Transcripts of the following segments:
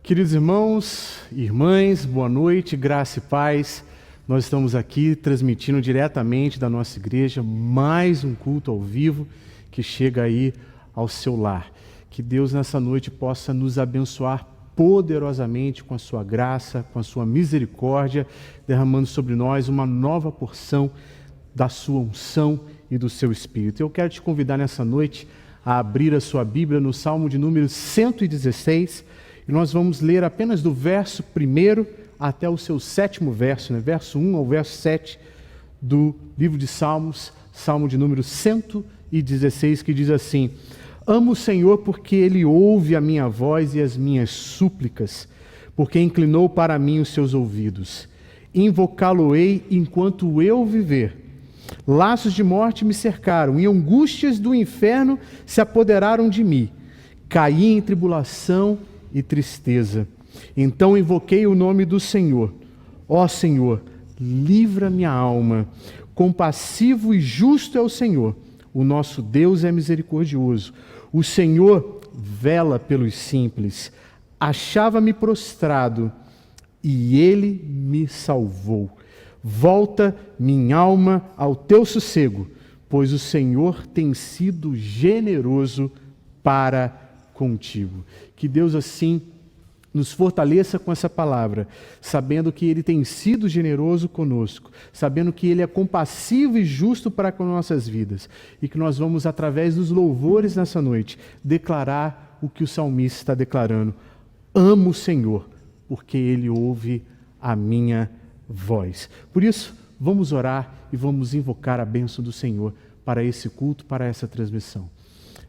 Queridos irmãos e irmãs, boa noite, graça e paz. Nós estamos aqui transmitindo diretamente da nossa igreja mais um culto ao vivo que chega aí ao seu lar. Que Deus nessa noite possa nos abençoar poderosamente com a sua graça, com a sua misericórdia, derramando sobre nós uma nova porção da sua unção e do seu Espírito. Eu quero te convidar nessa noite a abrir a sua Bíblia no Salmo de número 116, e nós vamos ler apenas do verso 1 até o seu 7º verso, verso 1 ao verso 7 do livro de Salmos, Salmo de número 116, que diz assim: Amo o Senhor porque Ele ouve a minha voz e as minhas súplicas, porque inclinou para mim os seus ouvidos. Invocá-lo-ei enquanto eu viver. Laços de morte me cercaram, e angústias do inferno se apoderaram de mim. Caí em tribulação e tristeza. Então invoquei o nome do Senhor. Ó Senhor, livra minha alma. Compassivo e justo é o Senhor. O nosso Deus é misericordioso. O Senhor vela pelos simples. Achava-me prostrado e Ele me salvou. Volta, minha alma, ao teu sossego, pois o Senhor tem sido generoso para contigo. Que Deus assim nos fortaleça com essa palavra, sabendo que Ele tem sido generoso conosco, sabendo que Ele é compassivo e justo para com nossas vidas, e que nós vamos, através dos louvores nessa noite, declarar o que o salmista está declarando: amo o Senhor, porque Ele ouve a minha voz. Por isso, vamos orar e vamos invocar a bênção do Senhor para esse culto, para essa transmissão.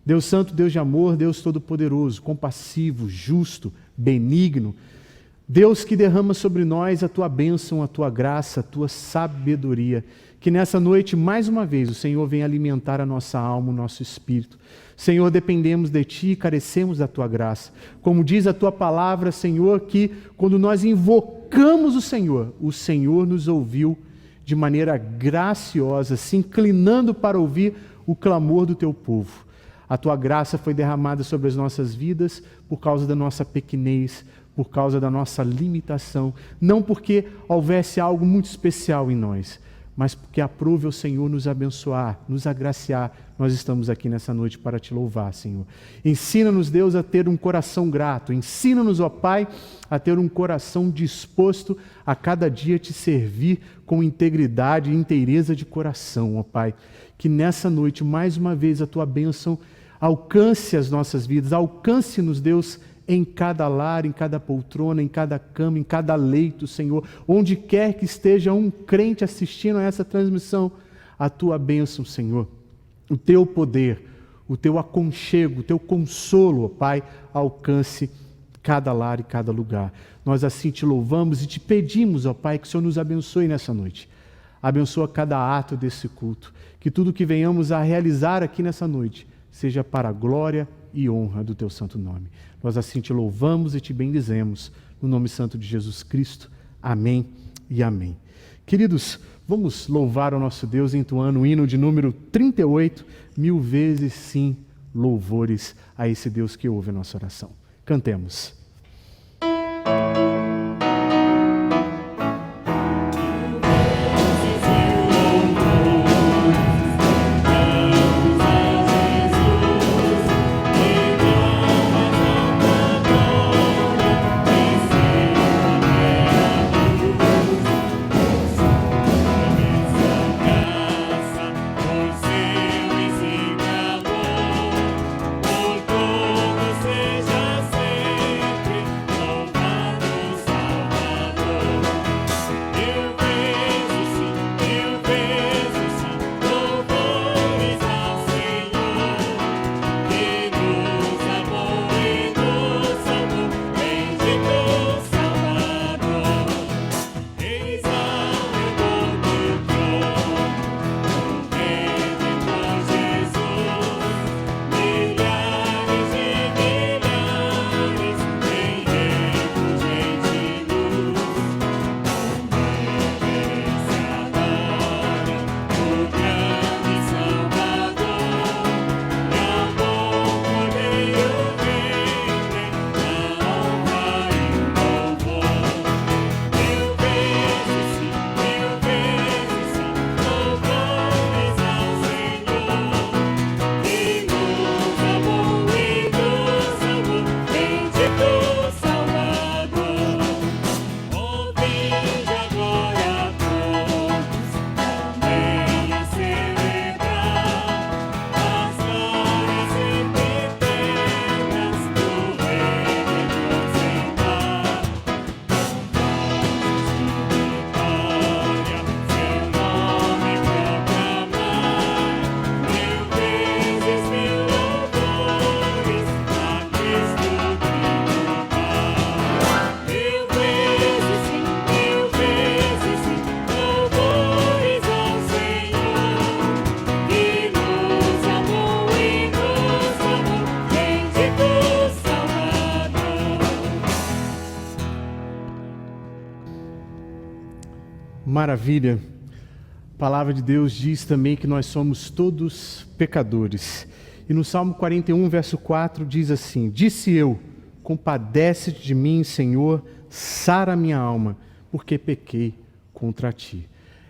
Deus Santo, Deus de amor, Deus Todo-Poderoso, compassivo, justo, benigno, Deus que derrama sobre nós a Tua bênção, a Tua graça, a Tua sabedoria, que nessa noite, mais uma vez, o Senhor venha alimentar a nossa alma, o nosso espírito. Senhor, dependemos de Ti e carecemos da Tua graça. Como diz a Tua palavra, Senhor, que quando nós invocamos o Senhor nos ouviu de maneira graciosa, se inclinando para ouvir o clamor do Teu povo. A Tua graça foi derramada sobre as nossas vidas por causa da nossa pequenez, por causa da nossa limitação, não porque houvesse algo muito especial em nós, mas porque aprove o Senhor nos abençoar, nos agraciar. Nós estamos aqui nessa noite para Te louvar, Senhor. Ensina-nos, Deus, a ter um coração grato. Ensina-nos, ó Pai, a ter um coração disposto a cada dia Te servir com integridade e inteireza de coração, ó Pai. Que nessa noite, mais uma vez, a Tua bênção alcance as nossas vidas, alcance-nos, Deus, em cada lar, em cada poltrona, em cada cama, em cada leito, Senhor. Onde quer que esteja um crente assistindo a essa transmissão, a Tua bênção, Senhor, o Teu poder, o Teu aconchego, o Teu consolo, ó Pai, alcance cada lar e cada lugar. Nós assim Te louvamos e Te pedimos, ó Pai, que o Senhor nos abençoe nessa noite. Abençoa cada ato desse culto, que tudo que venhamos a realizar aqui nessa noite seja para a glória e honra do Teu santo nome. Nós assim Te louvamos e Te bendizemos, no nome santo de Jesus Cristo. Amém e amém. Queridos, vamos louvar o nosso Deus entoando o hino de número 38, 1000 vezes sim, louvores a esse Deus que ouve a nossa oração. Cantemos. Maravilha. A palavra de Deus diz também que nós somos todos pecadores. E no Salmo 41, verso 4, diz assim: Disse eu, compadece-te de mim, Senhor, sara minha alma, porque pequei contra ti.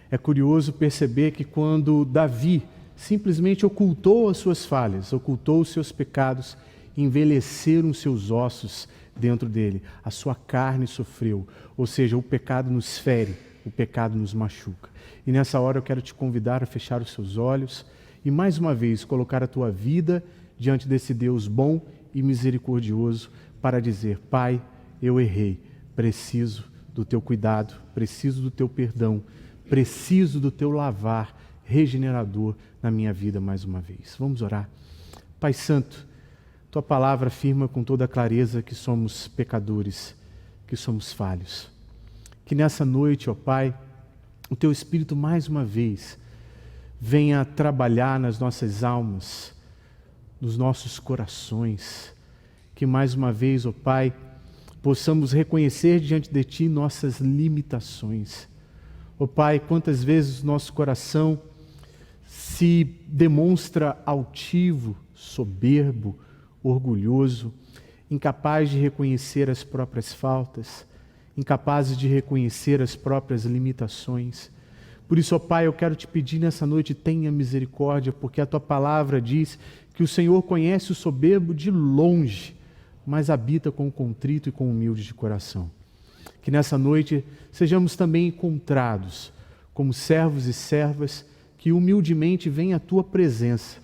É curioso perceber que quando Davi simplesmente ocultou as suas falhas, ocultou os seus pecados, envelheceram seus ossos dentro dele, a sua carne sofreu, ou seja, o pecado nos fere, o pecado nos machuca. E nessa hora eu quero te convidar a fechar os seus olhos e mais uma vez colocar a tua vida diante desse Deus bom e misericordioso para dizer: Pai, eu errei, preciso do teu cuidado, preciso do teu perdão, preciso do teu lavar regenerador na minha vida mais uma vez. Vamos orar. Pai Santo, tua palavra afirma com toda clareza que somos pecadores, que somos falhos. Que nessa noite, ó Pai, o teu Espírito mais uma vez venha trabalhar nas nossas almas, nos nossos corações. Que mais uma vez, ó Pai, possamos reconhecer diante de Ti nossas limitações. Ó Pai, quantas vezes nosso coração se demonstra altivo, soberbo, orgulhoso, incapaz de reconhecer as próprias faltas, incapazes de reconhecer as próprias limitações. Por isso, ó Pai, eu quero te pedir nessa noite, tenha misericórdia, porque a Tua palavra diz que o Senhor conhece o soberbo de longe, mas habita com o contrito e com o humilde de coração. Que nessa noite sejamos também encontrados como servos e servas que humildemente vêm à Tua presença,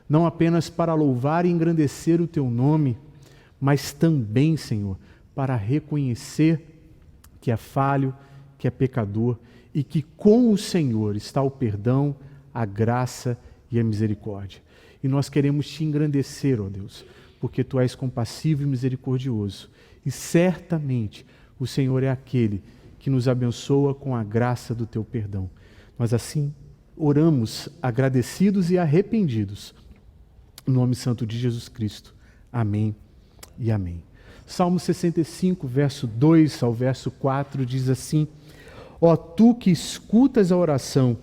não apenas para louvar e engrandecer o Teu nome, mas também, Senhor, para reconhecer que é falho, que é pecador e que com o Senhor está o perdão, a graça e a misericórdia. E nós queremos Te engrandecer, ó Deus, porque Tu és compassivo e misericordioso. E certamente o Senhor é aquele que nos abençoa com a graça do Teu perdão. Nós assim oramos agradecidos e arrependidos. Em nome santo de Jesus Cristo. Amém e amém. Salmo 65, verso 2 ao verso 4 diz assim: Ó Tu que escutas a oração,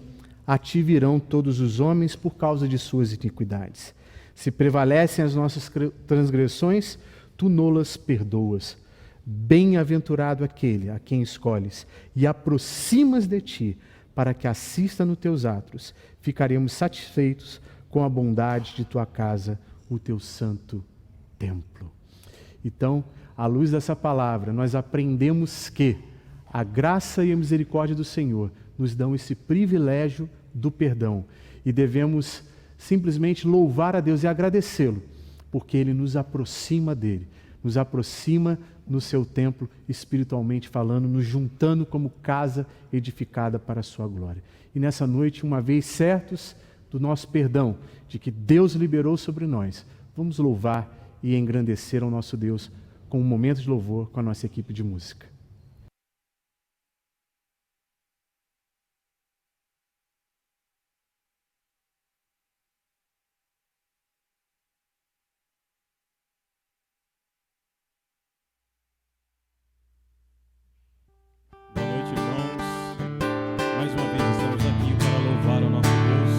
a Ti virão todos os homens por causa de suas iniquidades. Se prevalecem as nossas transgressões, Tu nolas perdoas. Bem-aventurado aquele a quem escolhes e aproximas de Ti, para que assista nos Teus atos. Ficaremos satisfeitos com a bondade de Tua casa, o Teu santo templo. Então, à luz dessa palavra, nós aprendemos que a graça e a misericórdia do Senhor nos dão esse privilégio do perdão e devemos simplesmente louvar a Deus e agradecê-lo, porque Ele nos aproxima dEle, nos aproxima no Seu templo, espiritualmente falando, nos juntando como casa edificada para a Sua glória. E nessa noite, uma vez certos do nosso perdão, de que Deus liberou sobre nós, vamos louvar e engrandecer ao nosso Deus com um momento de louvor com a nossa equipe de música. Boa noite, irmãos. Mais uma vez estamos aqui para louvar ao nosso Deus.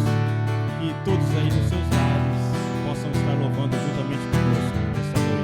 E todos aí nos seus lares possam estar louvando juntamente conosco nesta noite.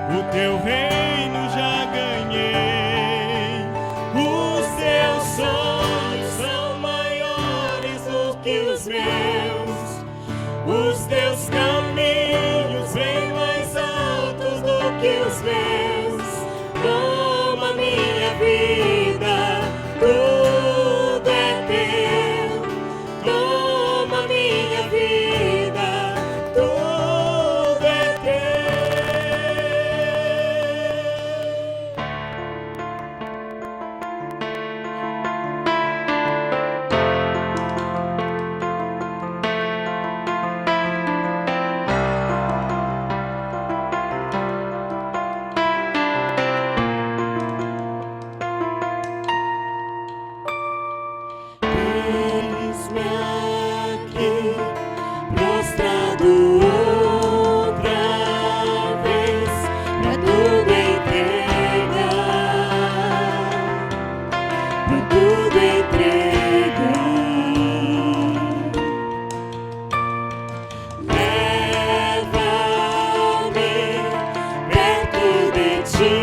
o teu reino já ganhei. Os teus sonhos são maiores do que os meus. Os teus caminhos bem mais altos do que os meus. Toma minha vida, tudo é teu. Toma minha vida, tudo é Eis-me aqui, prostrado outra vez, pra tudo entregar, pra tudo entregar. Leva-me perto de ti,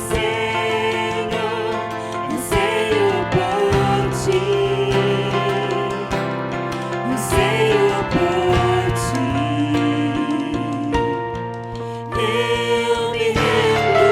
Senhor, anseio por ti. Anseio por ti, eu me rendo.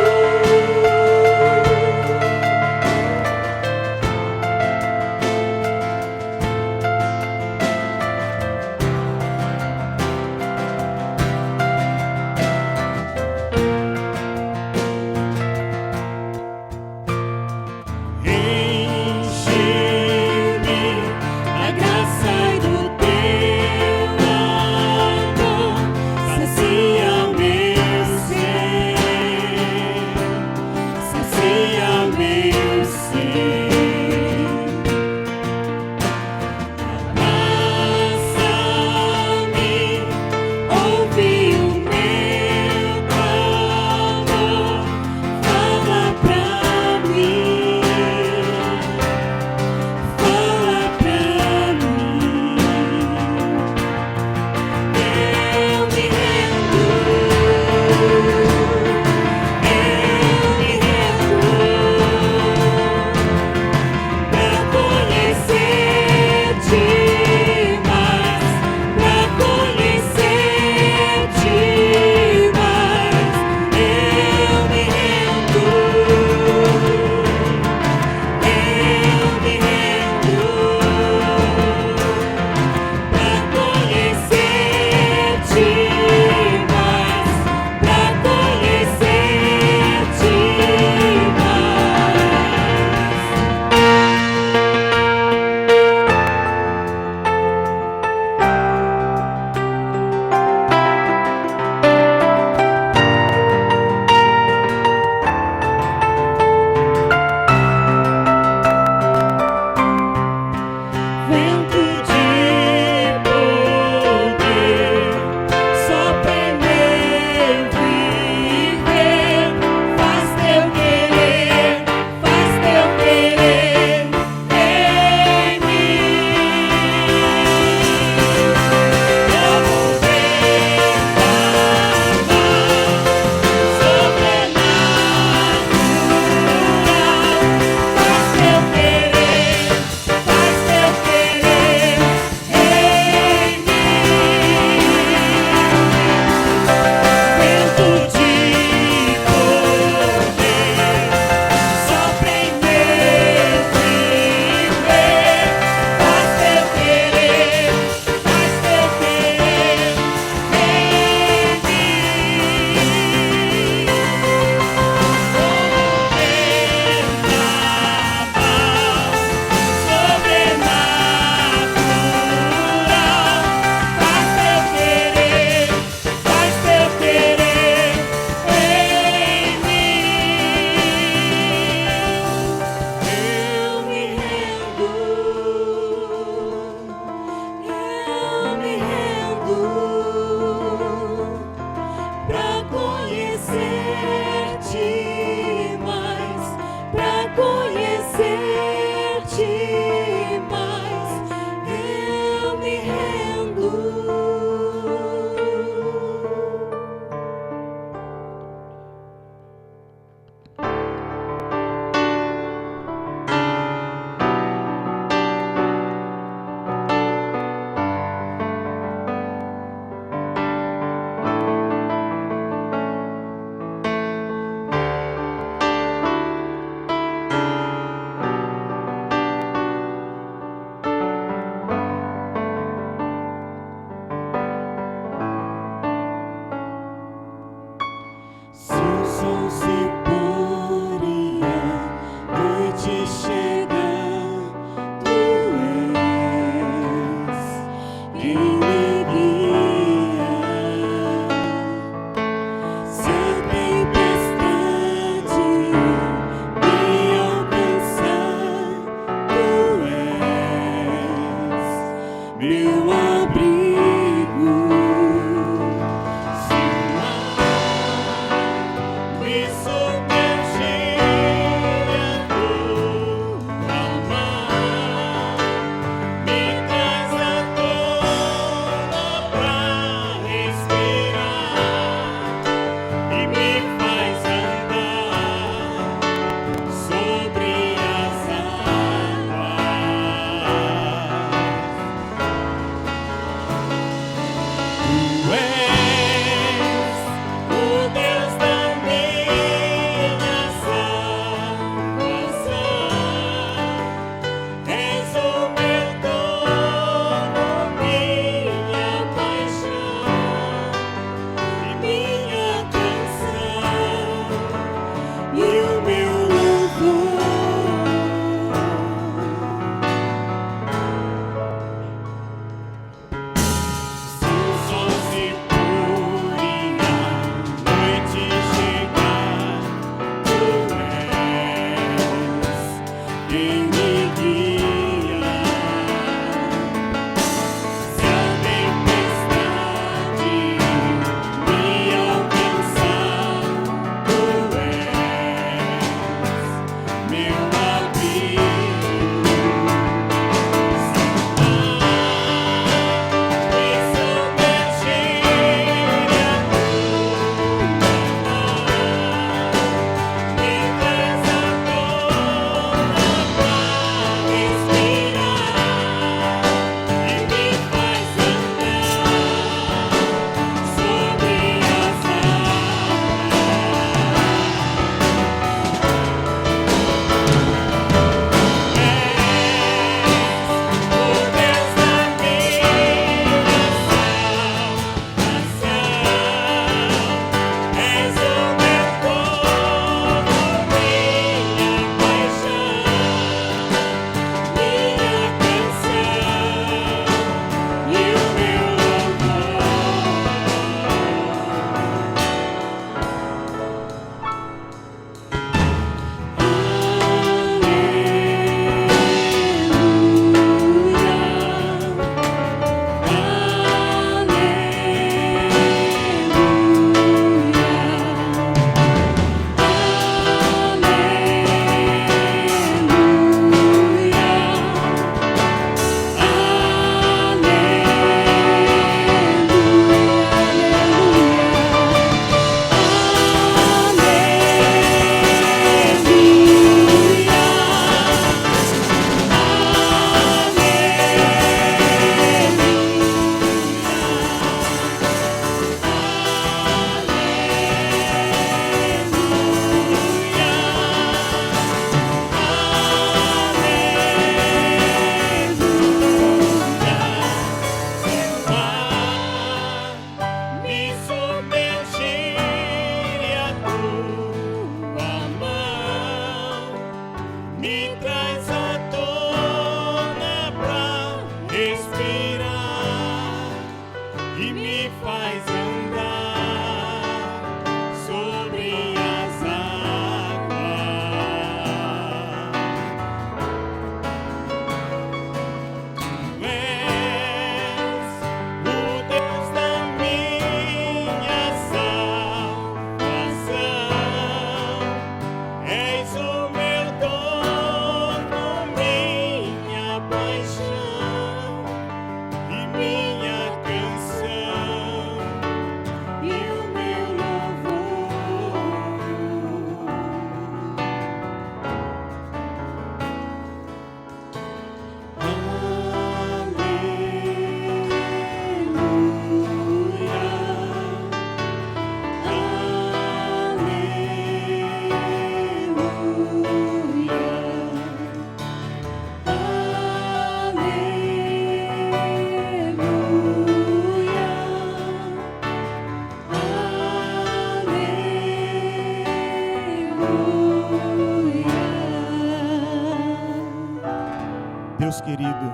Deus querido,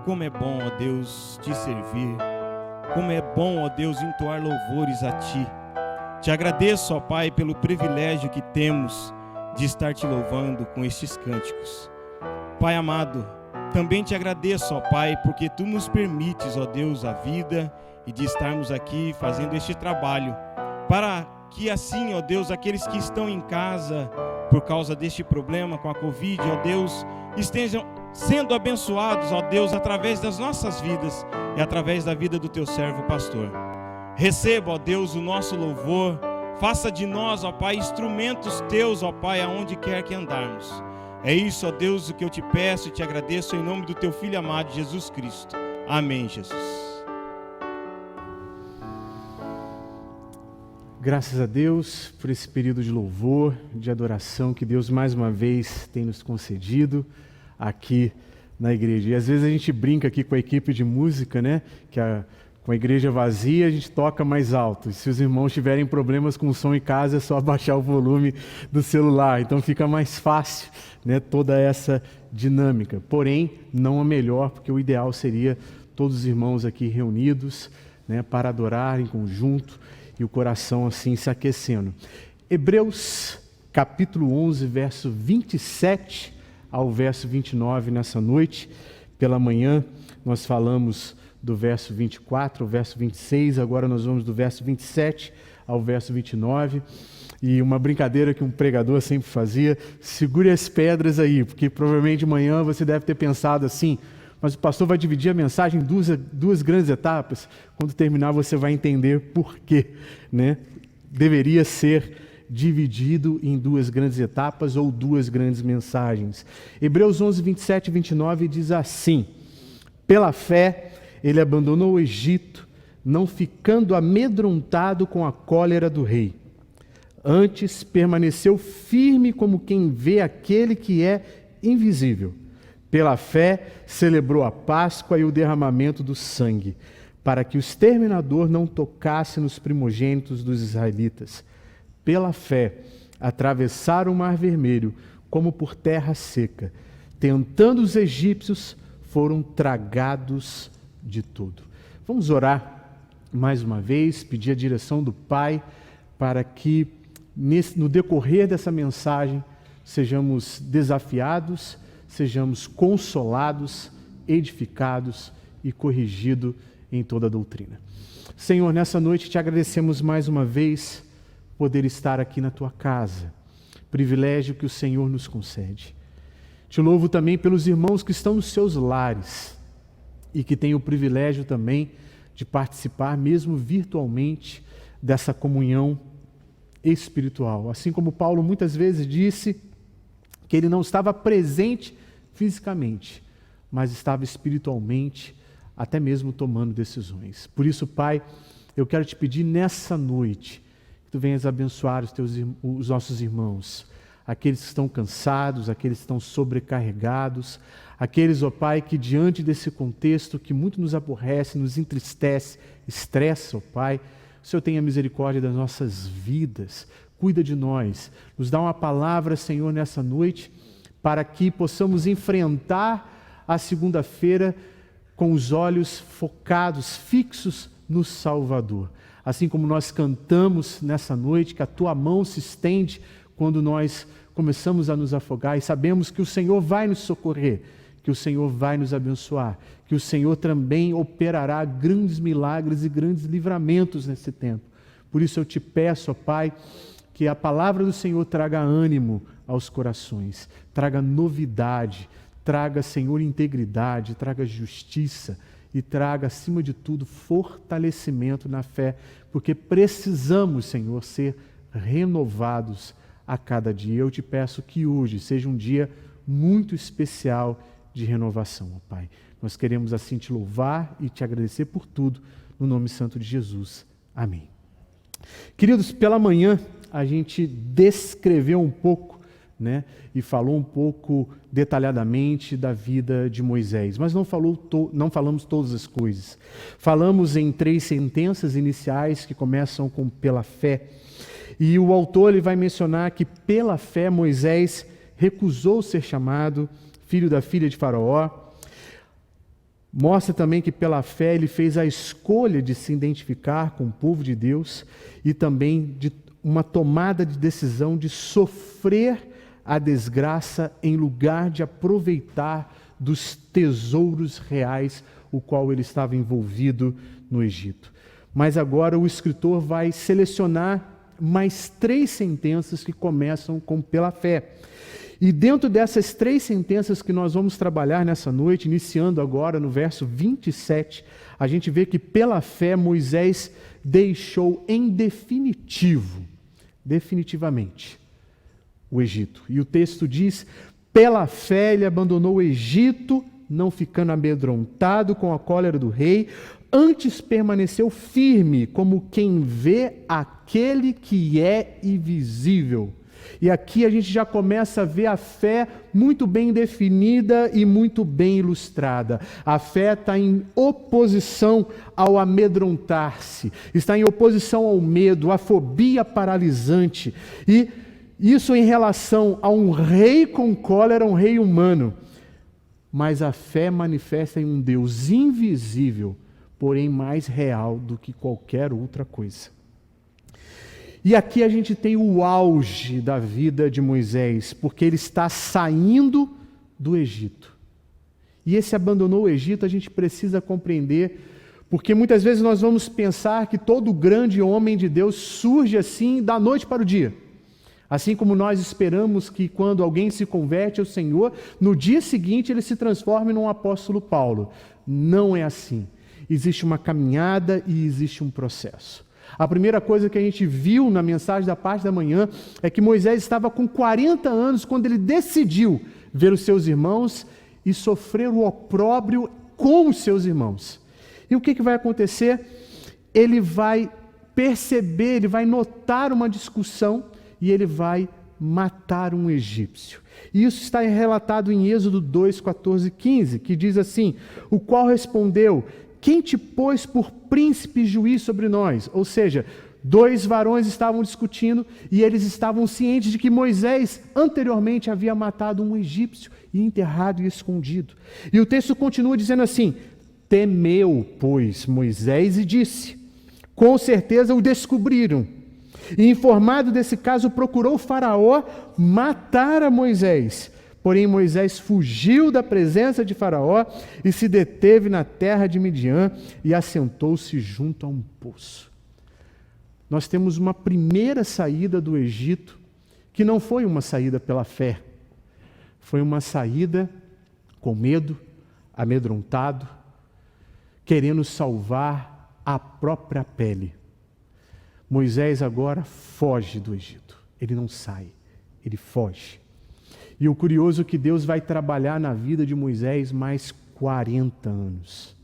como é bom, ó Deus, te servir. Como é bom, ó Deus, entoar louvores a Ti. Te agradeço, ó Pai, pelo privilégio que temos de estar Te louvando com estes cânticos. Pai amado, também Te agradeço, ó Pai, porque Tu nos permites, ó Deus, a vida e de estarmos aqui fazendo este trabalho, para que assim, ó Deus, aqueles que estão em casa por causa deste problema com a Covid, ó Deus, estejam sendo abençoados, ó Deus, através das nossas vidas e através da vida do Teu servo pastor. Receba, ó Deus, o nosso louvor, faça de nós, ó Pai, instrumentos Teus, ó Pai, aonde quer que andarmos. É isso, ó Deus, o que eu Te peço e Te agradeço em nome do Teu Filho amado, Jesus Cristo. Amém, Jesus. Graças a Deus por esse período de louvor, de adoração que Deus mais uma vez tem nos concedido aqui na igreja. E às vezes a gente brinca aqui com a equipe de música, né? Com a igreja vazia a gente toca mais alto. E se os irmãos tiverem problemas com o som em casa, é só abaixar o volume do celular. Então fica mais fácil, né, toda essa dinâmica. Porém, não a melhor, porque o ideal seria todos os irmãos aqui reunidos, né, para adorar em conjunto e o coração assim se aquecendo. Hebreus capítulo 11, verso 27 ao verso 29 nessa noite. Pela manhã nós falamos do verso 24 ao verso 26, agora nós vamos do verso 27 ao verso 29. E uma brincadeira que um pregador sempre fazia: segure as pedras aí, porque provavelmente de manhã você deve ter pensado assim, mas o pastor vai dividir a mensagem em duas grandes etapas. Quando terminar você vai entender por quê, né? Deveria ser dividido em duas grandes etapas ou duas grandes mensagens. Hebreus 11, 27 e 29 diz assim: pela fé ele abandonou o Egito, não ficando amedrontado com a cólera do rei. Antes permaneceu firme como quem vê aquele que é invisível. Pela fé celebrou a Páscoa e o derramamento do sangue, para que o exterminador não tocasse nos primogênitos dos israelitas. Pela fé atravessaram o Mar Vermelho como por terra seca. Tentando os egípcios, foram tragados de tudo. Vamos orar mais uma vez, pedir a direção do Pai para que no decorrer dessa mensagem sejamos desafiados, sejamos consolados, edificados e corrigidos em toda a doutrina. Senhor, nessa noite te agradecemos mais uma vez poder estar aqui na Tua casa, privilégio que o Senhor nos concede. Te louvo também pelos irmãos que estão nos seus lares e que têm o privilégio também de participar, mesmo virtualmente, dessa comunhão espiritual. Assim como Paulo muitas vezes disse que ele não estava presente fisicamente, mas estava espiritualmente, até mesmo tomando decisões. Por isso, Pai, eu quero te pedir nessa noite que Tu venhas abençoar os nossos irmãos, aqueles que estão cansados, aqueles que estão sobrecarregados, aqueles, ó Pai, que diante desse contexto que muito nos aborrece, nos entristece, estressa, ó Pai, o Senhor tenha misericórdia das nossas vidas, cuida de nós, nos dá uma palavra, Senhor, nessa noite, para que possamos enfrentar a segunda-feira com os olhos focados, fixos no Salvador. Assim como nós cantamos nessa noite, que a Tua mão se estende quando nós começamos a nos afogar e sabemos que o Senhor vai nos socorrer, que o Senhor vai nos abençoar, que o Senhor também operará grandes milagres e grandes livramentos nesse tempo. Por isso eu te peço, ó Pai, que a palavra do Senhor traga ânimo aos corações, traga novidade, traga, Senhor, integridade, traga justiça e traga, acima de tudo, fortalecimento na fé, porque precisamos, Senhor, ser renovados a cada dia. Eu te peço que hoje seja um dia muito especial de renovação, ó Pai. Nós queremos assim te louvar e te agradecer por tudo, no nome santo de Jesus. Amém. Queridos, pela manhã a gente descreveu um pouco, né, e falou um pouco detalhadamente da vida de Moisés, mas não falamos todas as coisas. Falamos em 3 sentenças iniciais que começam com pela fé, e o autor ele vai mencionar que pela fé Moisés recusou ser chamado filho da filha de Faraó. Mostra também que pela fé ele fez a escolha de se identificar com o povo de Deus e também de uma tomada de decisão de sofrer a desgraça em lugar de aproveitar dos tesouros reais o qual ele estava envolvido no Egito. Mas agora o escritor vai selecionar mais 3 sentenças que começam com pela fé. E dentro dessas 3 sentenças que nós vamos trabalhar nessa noite, iniciando agora no verso 27, a gente vê que pela fé Moisés deixou em definitivamente, o Egito. E o texto diz: pela fé ele abandonou o Egito, não ficando amedrontado com a cólera do rei, antes permaneceu firme, como quem vê aquele que é invisível. E aqui a gente já começa a ver a fé muito bem definida e muito bem ilustrada. A fé está em oposição ao amedrontar-se, está em oposição ao medo, à fobia paralisante. E isso em relação a um rei com cólera, um rei humano. Mas a fé manifesta em um Deus invisível, porém mais real do que qualquer outra coisa. E aqui a gente tem o auge da vida de Moisés, porque ele está saindo do Egito. E esse abandonou o Egito, a gente precisa compreender, porque muitas vezes nós vamos pensar que todo grande homem de Deus surge assim da noite para o dia. Assim como nós esperamos que quando alguém se converte ao Senhor, no dia seguinte ele se transforme num apóstolo Paulo. Não é assim. Existe uma caminhada e existe um processo. A primeira coisa que a gente viu na mensagem da parte da manhã é que Moisés estava com 40 anos quando ele decidiu ver os seus irmãos e sofrer o opróbrio com os seus irmãos. E o que vai acontecer? Ele vai perceber, ele vai notar uma discussão e ele vai matar um egípcio. E isso está relatado em Êxodo 2, 14 e 15, que diz assim: o qual respondeu: quem te pôs por príncipe e juiz sobre nós? Ou seja, 2 varões estavam discutindo e eles estavam cientes de que Moisés anteriormente havia matado um egípcio e enterrado e escondido. E o texto continua dizendo assim: temeu, pois, Moisés e disse: com certeza o descobriram. E informado desse caso, procurou Faraó matar a Moisés. Porém, Moisés fugiu da presença de Faraó e se deteve na terra de Midian e assentou-se junto a um poço. Nós temos uma primeira saída do Egito, que não foi uma saída pela fé, foi uma saída com medo, amedrontado, querendo salvar a própria pele. Moisés agora foge do Egito, ele não sai, ele foge. E o curioso é que Deus vai trabalhar na vida de Moisés mais 40 anos.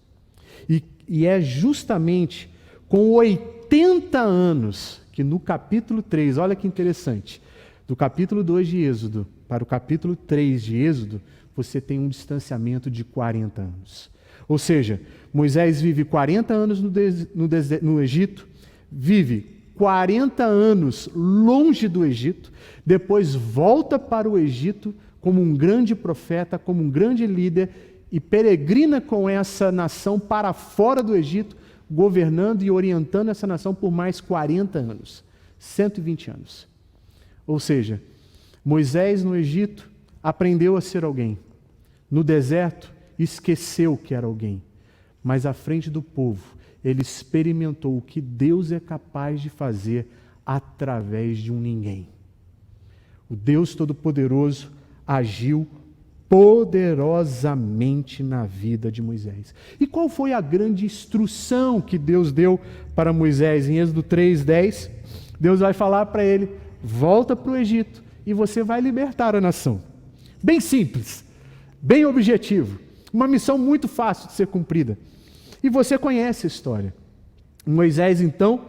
E é justamente com 80 anos que no capítulo 3, olha que interessante, do capítulo 2 de Êxodo para o capítulo 3 de Êxodo, você tem um distanciamento de 40 anos. Ou seja, Moisés vive 40 anos no Egito, vive 40 anos longe do Egito, depois volta para o Egito como um grande profeta, como um grande líder e peregrina com essa nação para fora do Egito, governando e orientando essa nação por mais 40 anos, 120 anos. Ou seja, Moisés no Egito aprendeu a ser alguém, no deserto esqueceu que era alguém, mas à frente do povo ele experimentou o que Deus é capaz de fazer através de um ninguém. O Deus Todo-Poderoso agiu poderosamente na vida de Moisés. E qual foi a grande instrução que Deus deu para Moisés? Em Êxodo 3:10, Deus vai falar para ele: volta para o Egito e você vai libertar a nação. Bem simples, bem objetivo, uma missão muito fácil de ser cumprida. E você conhece a história. Moisés, então,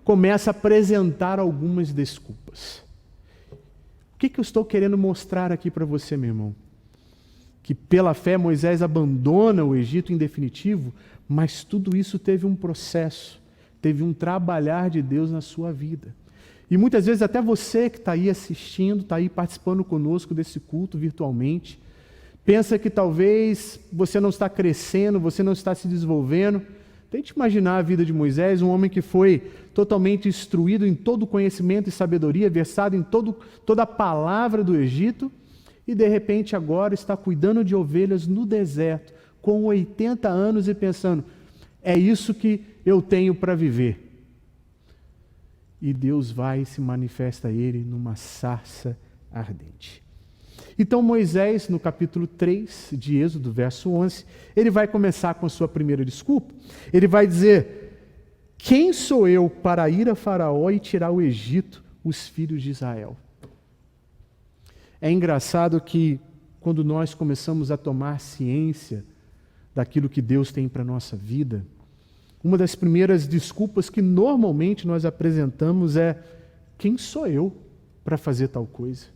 começa a apresentar algumas desculpas. O que eu estou querendo mostrar aqui para você, meu irmão? Que pela fé Moisés abandona o Egito em definitivo, mas tudo isso teve um processo, teve um trabalhar de Deus na sua vida. E muitas vezes até você que está aí assistindo, está aí participando conosco desse culto virtualmente, pensa que talvez você não está crescendo, você não está se desenvolvendo. Tente imaginar a vida de Moisés, um homem que foi totalmente instruído em todo o conhecimento e sabedoria, versado em toda a palavra do Egito, e de repente agora está cuidando de ovelhas no deserto, com 80 anos e pensando, é isso que eu tenho para viver. E Deus vai e se manifesta a ele numa sarça ardente. Então Moisés, no capítulo 3 de Êxodo, verso 11, ele vai começar com a sua primeira desculpa. Ele vai dizer, quem sou eu para ir a Faraó e tirar o Egito, os filhos de Israel? É engraçado que quando nós começamos a tomar ciência daquilo que Deus tem para a nossa vida, uma das primeiras desculpas que normalmente nós apresentamos é, quem sou eu para fazer tal coisa?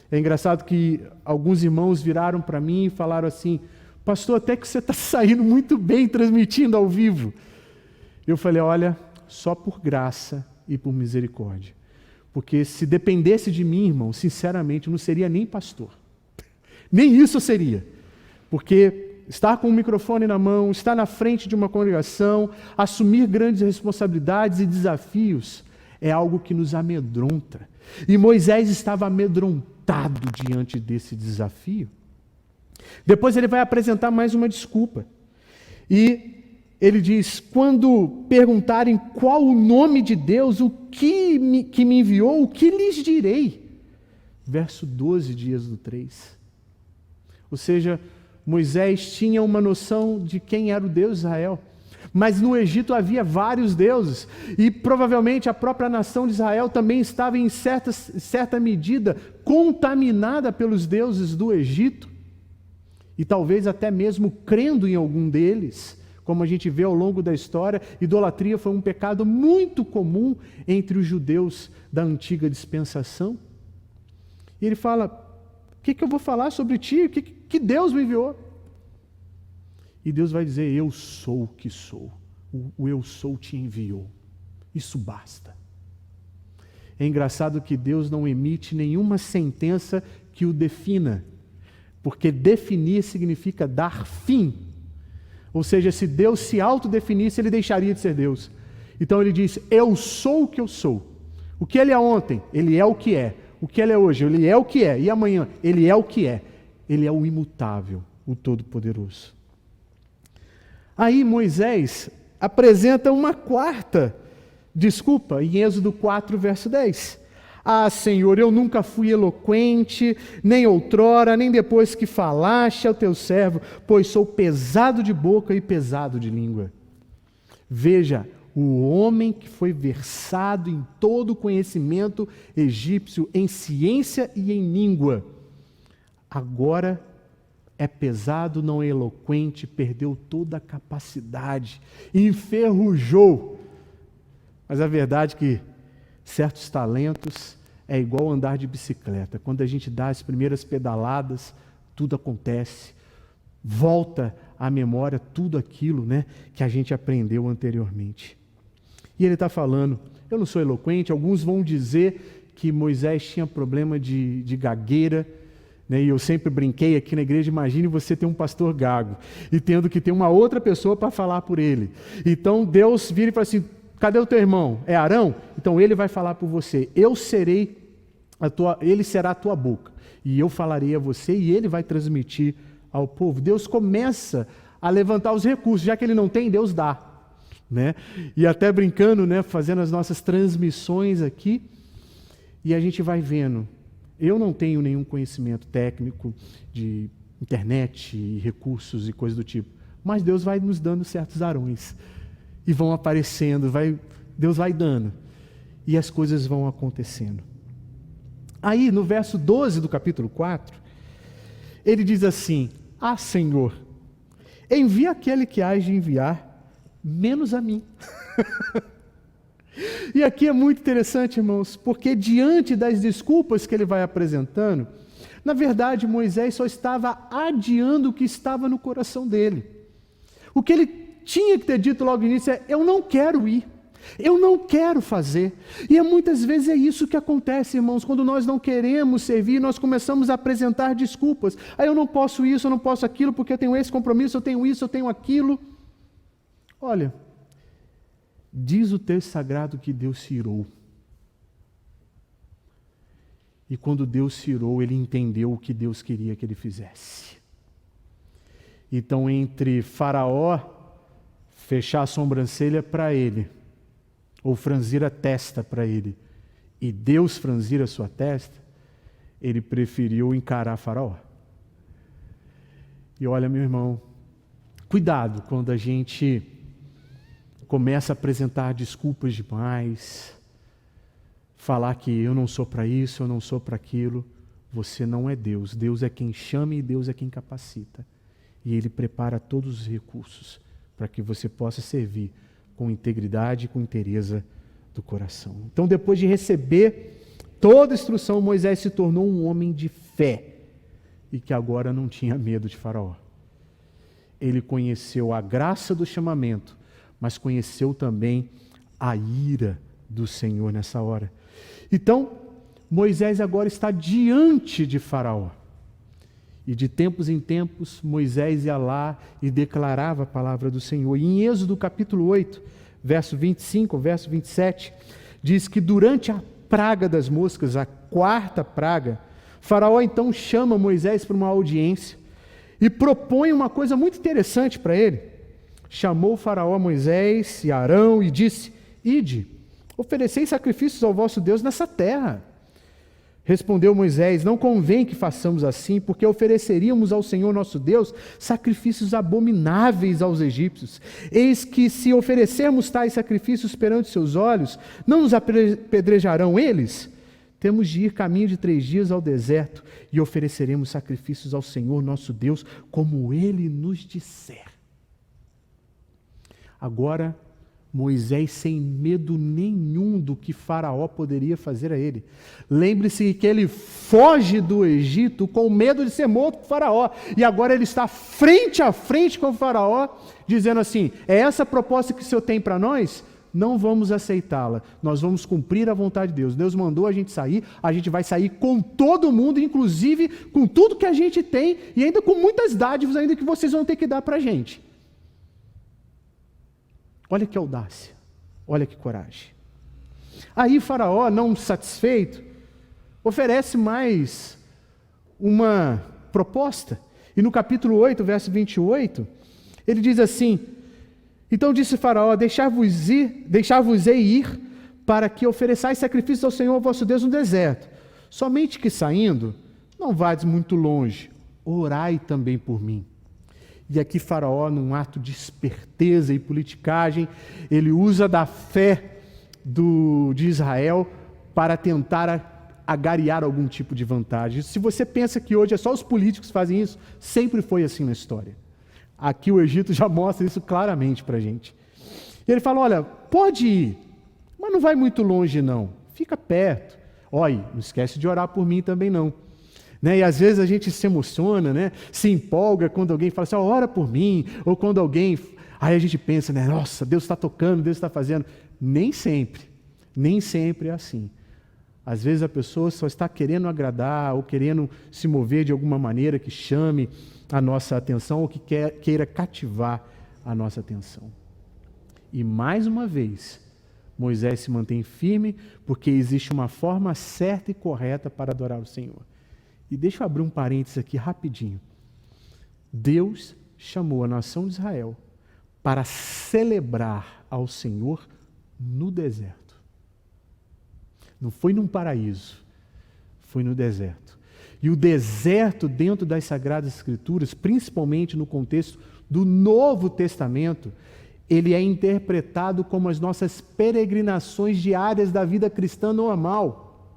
É engraçado que alguns irmãos viraram para mim e falaram assim, pastor, até que você está saindo muito bem transmitindo ao vivo. Eu falei, olha, só por graça e por misericórdia. Porque se dependesse de mim, irmão, sinceramente, eu não seria nem pastor. Nem isso eu seria. Porque estar com o microfone na mão, estar na frente de uma congregação, assumir grandes responsabilidades e desafios, é algo que nos amedronta. E Moisés estava amedrontado diante desse desafio. Depois ele vai apresentar mais uma desculpa. E ele diz, quando perguntarem qual o nome de Deus, o que me enviou, o que lhes direi? Verso 12 de Êxodo 3. Ou seja, Moisés tinha uma noção de quem era o Deus de Israel. Mas no Egito havia vários deuses, e provavelmente a própria nação de Israel também estava em certa medida contaminada pelos deuses do Egito, e talvez até mesmo crendo em algum deles, como a gente vê ao longo da história. Idolatria foi um pecado muito comum entre os judeus da antiga dispensação. E ele fala, o que eu vou falar sobre ti? Que Deus me enviou? E Deus vai dizer, eu sou o que sou. O eu sou te enviou. Isso basta. É engraçado que Deus não emite nenhuma sentença que o defina, porque definir significa dar fim. Ou seja, se Deus se autodefinisse, ele deixaria de ser Deus. Então ele diz, eu sou o que eu sou. O que ele é ontem, ele é o que é. O que ele é hoje, ele é o que é. E amanhã, ele é o que é. Ele é o imutável, o Todo-Poderoso. Aí Moisés apresenta uma quarta desculpa, em Êxodo 4, verso 10. Ah, Senhor, eu nunca fui eloquente, nem outrora, nem depois que falaste ao teu servo, pois sou pesado de boca e pesado de língua. Veja, o homem que foi versado em todo o conhecimento egípcio, em ciência e em língua, agora é pesado, não é eloquente, perdeu toda a capacidade, enferrujou. Mas a verdade é que certos talentos é igual andar de bicicleta. Quando a gente dá as primeiras pedaladas, tudo acontece. Volta à memória tudo aquilo, que a gente aprendeu anteriormente. E ele está falando, eu não sou eloquente. Alguns vão dizer que Moisés tinha problema de gagueira, e eu sempre brinquei aqui na igreja, imagine você ter um pastor gago e tendo que ter uma outra pessoa para falar por ele. Então Deus vira e fala assim, cadê o teu irmão? É Arão? Então ele vai falar por você. Ele será a tua boca. E eu falarei a você e ele vai transmitir ao povo. Deus começa a levantar os recursos. Já que ele não tem, Deus dá. E até brincando, fazendo as nossas transmissões aqui. E a gente vai vendo. Eu não tenho nenhum conhecimento técnico de internet e recursos e coisas do tipo. Mas Deus vai nos dando certos arões. E vão aparecendo, Deus vai dando. E as coisas vão acontecendo. Aí, no verso 12 do capítulo 4, ele diz assim, ah, Senhor, envia aquele que hás de enviar, menos a mim. E aqui é muito interessante, irmãos, porque diante das desculpas que ele vai apresentando, na verdade, Moisés só estava adiando o que estava no coração dele. O que ele tinha que ter dito logo no início é, eu não quero ir. Eu não quero fazer. E muitas vezes é isso que acontece, irmãos, quando nós não queremos servir, nós começamos a apresentar desculpas. Eu não posso isso, eu não posso aquilo, porque eu tenho esse compromisso, eu tenho isso, eu tenho aquilo. Olha, diz o texto sagrado que Deus se irou. E quando Deus se irou, ele entendeu o que Deus queria que ele fizesse. Então, entre Faraó fechar a sobrancelha para ele, ou franzir a testa para ele, e Deus franzir a sua testa, ele preferiu encarar Faraó. E olha, meu irmão, cuidado quando a gente começa a apresentar desculpas demais, falar que eu não sou para isso, eu não sou para aquilo. Você não é Deus. Deus é quem chama e Deus é quem capacita. E Ele prepara todos os recursos para que você possa servir com integridade e com inteireza do coração. Então, depois de receber toda a instrução, Moisés se tornou um homem de fé e que agora não tinha medo de Faraó. Ele conheceu a graça do chamamento, mas conheceu também a ira do Senhor nessa hora. Então, Moisés agora está diante de Faraó. E de tempos em tempos, Moisés ia lá e declarava a palavra do Senhor. E em Êxodo capítulo 8, verso 25, verso 27, diz que durante a praga das moscas, a quarta praga, Faraó então chama Moisés para uma audiência e propõe uma coisa muito interessante para ele. Chamou o Faraó Moisés e Arão e disse: Ide, oferecei sacrifícios ao vosso Deus nessa terra. Respondeu Moisés: não convém que façamos assim, porque ofereceríamos ao Senhor nosso Deus sacrifícios abomináveis aos egípcios. Eis que se oferecermos tais sacrifícios perante seus olhos, não nos apedrejarão eles? Temos de ir caminho de 3 dias ao deserto e ofereceremos sacrifícios ao Senhor nosso Deus, como Ele nos disser. Agora, Moisés, sem medo nenhum do que Faraó poderia fazer a ele. Lembre-se que ele foge do Egito com medo de ser morto por Faraó. E agora ele está frente a frente com o Faraó, dizendo assim: é essa a proposta que o Senhor tem para nós? Não vamos aceitá-la. Nós vamos cumprir a vontade de Deus. Deus mandou a gente vai sair com todo mundo, inclusive com tudo que a gente tem, e ainda com muitas dádivas ainda que vocês vão ter que dar para a gente. Olha que audácia, olha que coragem. Aí Faraó, não satisfeito, oferece mais uma proposta. E no capítulo 8, verso 28, ele diz assim: então disse Faraó: deixar-vos-ei ir para que ofereçais sacrifícios ao Senhor vosso Deus no deserto. Somente que saindo, não vades muito longe, orai também por mim. E aqui Faraó, num ato de esperteza e politicagem, ele usa da fé de Israel para tentar agariar algum tipo de vantagem. Se você pensa que hoje é só os políticos que fazem isso, sempre foi assim na história. Aqui o Egito já mostra isso claramente para a gente. E ele fala: olha, pode ir, mas não vai muito longe não, fica perto. Olha, não esquece de orar por mim também não. E às vezes a gente se emociona, se empolga quando alguém fala assim: ora por mim, ou quando alguém... Aí a gente pensa, nossa, Deus está tocando, Deus está fazendo. Nem sempre é assim. Às vezes a pessoa só está querendo agradar, ou querendo se mover de alguma maneira que chame a nossa atenção, ou que queira cativar a nossa atenção. E mais uma vez, Moisés se mantém firme, porque existe uma forma certa e correta para adorar o Senhor. E deixa eu abrir um parênteses aqui rapidinho. Deus chamou a nação de Israel para celebrar ao Senhor no deserto. Não foi num paraíso, foi no deserto. E o deserto, dentro das Sagradas Escrituras, principalmente no contexto do Novo Testamento, ele é interpretado como as nossas peregrinações diárias da vida cristã normal.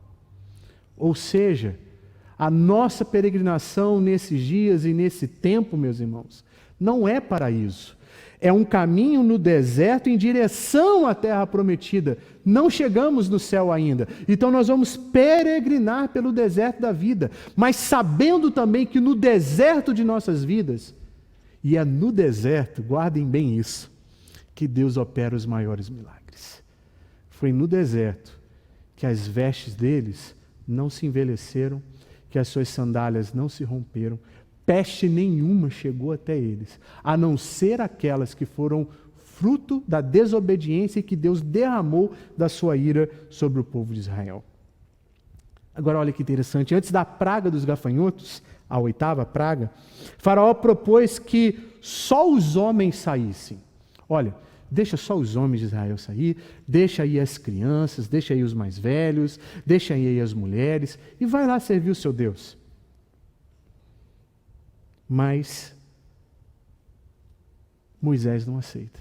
Ou seja, a nossa peregrinação nesses dias e nesse tempo, meus irmãos, não é paraíso. É um caminho no deserto em direção à terra prometida. Não chegamos no céu ainda. Então nós vamos peregrinar pelo deserto da vida, mas sabendo também que no deserto de nossas vidas, e é no deserto, guardem bem isso, que Deus opera os maiores milagres. Foi no deserto que as vestes deles não se envelheceram, que as suas sandálias não se romperam, peste nenhuma chegou até eles, a não ser aquelas que foram fruto da desobediência que Deus derramou da sua ira sobre o povo de Israel. Agora olha que interessante, antes da praga dos gafanhotos, a 8ª praga, Faraó propôs que só os homens saíssem. Olha, deixa só os homens de Israel sair, deixa aí as crianças, deixa aí os mais velhos, deixa aí as mulheres e vai lá servir o seu Deus. Mas Moisés não aceita.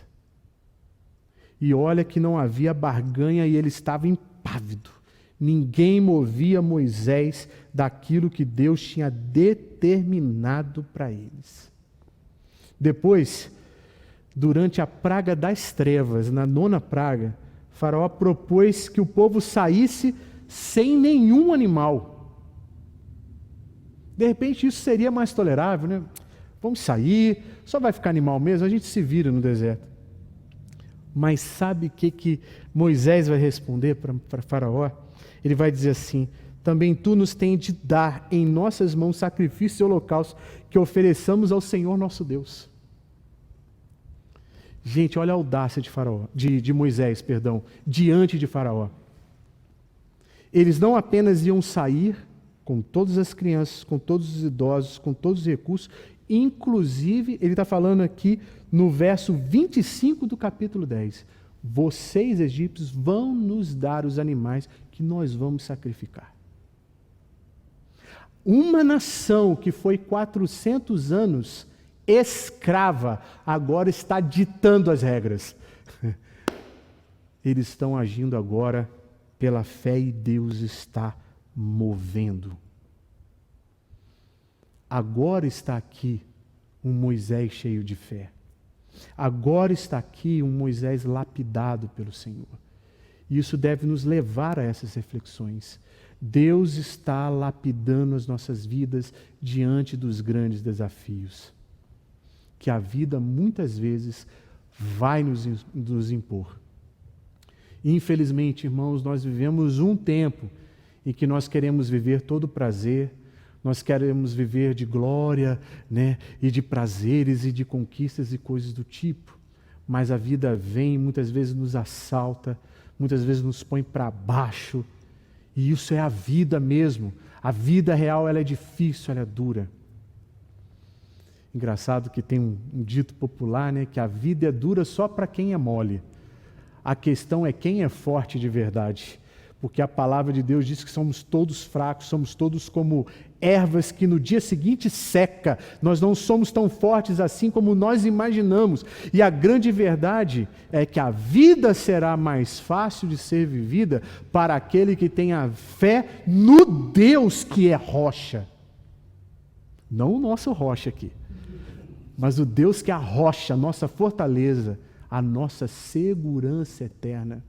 E olha que não havia barganha e ele estava impávido. Ninguém movia Moisés daquilo que Deus tinha determinado para eles. Depois, durante a praga das trevas, na 9ª praga, Faraó propôs que o povo saísse sem nenhum animal. De repente isso seria mais tolerável, né? Vamos sair, só vai ficar animal mesmo, a gente se vira no deserto. Mas sabe o que Moisés vai responder para Faraó? Ele vai dizer assim: também tu nos tens de dar em nossas mãos sacrifício e holocausto que ofereçamos ao Senhor nosso Deus. Gente, olha a audácia de Moisés, diante de Faraó. Eles não apenas iam sair com todas as crianças, com todos os idosos, com todos os recursos, inclusive, ele está falando aqui no verso 25 do capítulo 10, vocês, egípcios, vão nos dar os animais que nós vamos sacrificar. Uma nação que foi 400 anos escrava, agora está ditando as regras. Eles estão agindo agora pela fé e Deus está movendo. Agora está aqui um Moisés cheio de fé. Agora está aqui um Moisés lapidado pelo Senhor. E isso deve nos levar a essas reflexões. Deus está lapidando as nossas vidas diante dos grandes desafios que a vida muitas vezes vai nos impor. Infelizmente, irmãos, nós vivemos um tempo em que nós queremos viver todo prazer, nós queremos viver de glória, né, e de prazeres e de conquistas e coisas do tipo, mas a vida vem, muitas vezes nos assalta, muitas vezes nos põe para baixo, e isso é a vida mesmo. A vida real, ela é difícil, ela é dura. Engraçado que tem um dito popular, né, que a vida é dura só para quem é mole. A questão é quem é forte de verdade. Porque a palavra de Deus diz que somos todos fracos, somos todos como ervas que no dia seguinte seca. Nós não somos tão fortes assim como nós imaginamos. E a grande verdade é que a vida será mais fácil de ser vivida para aquele que tem a fé no Deus que é rocha. Não o nosso rocha aqui, mas o Deus que é a rocha, a nossa fortaleza, a nossa segurança eterna.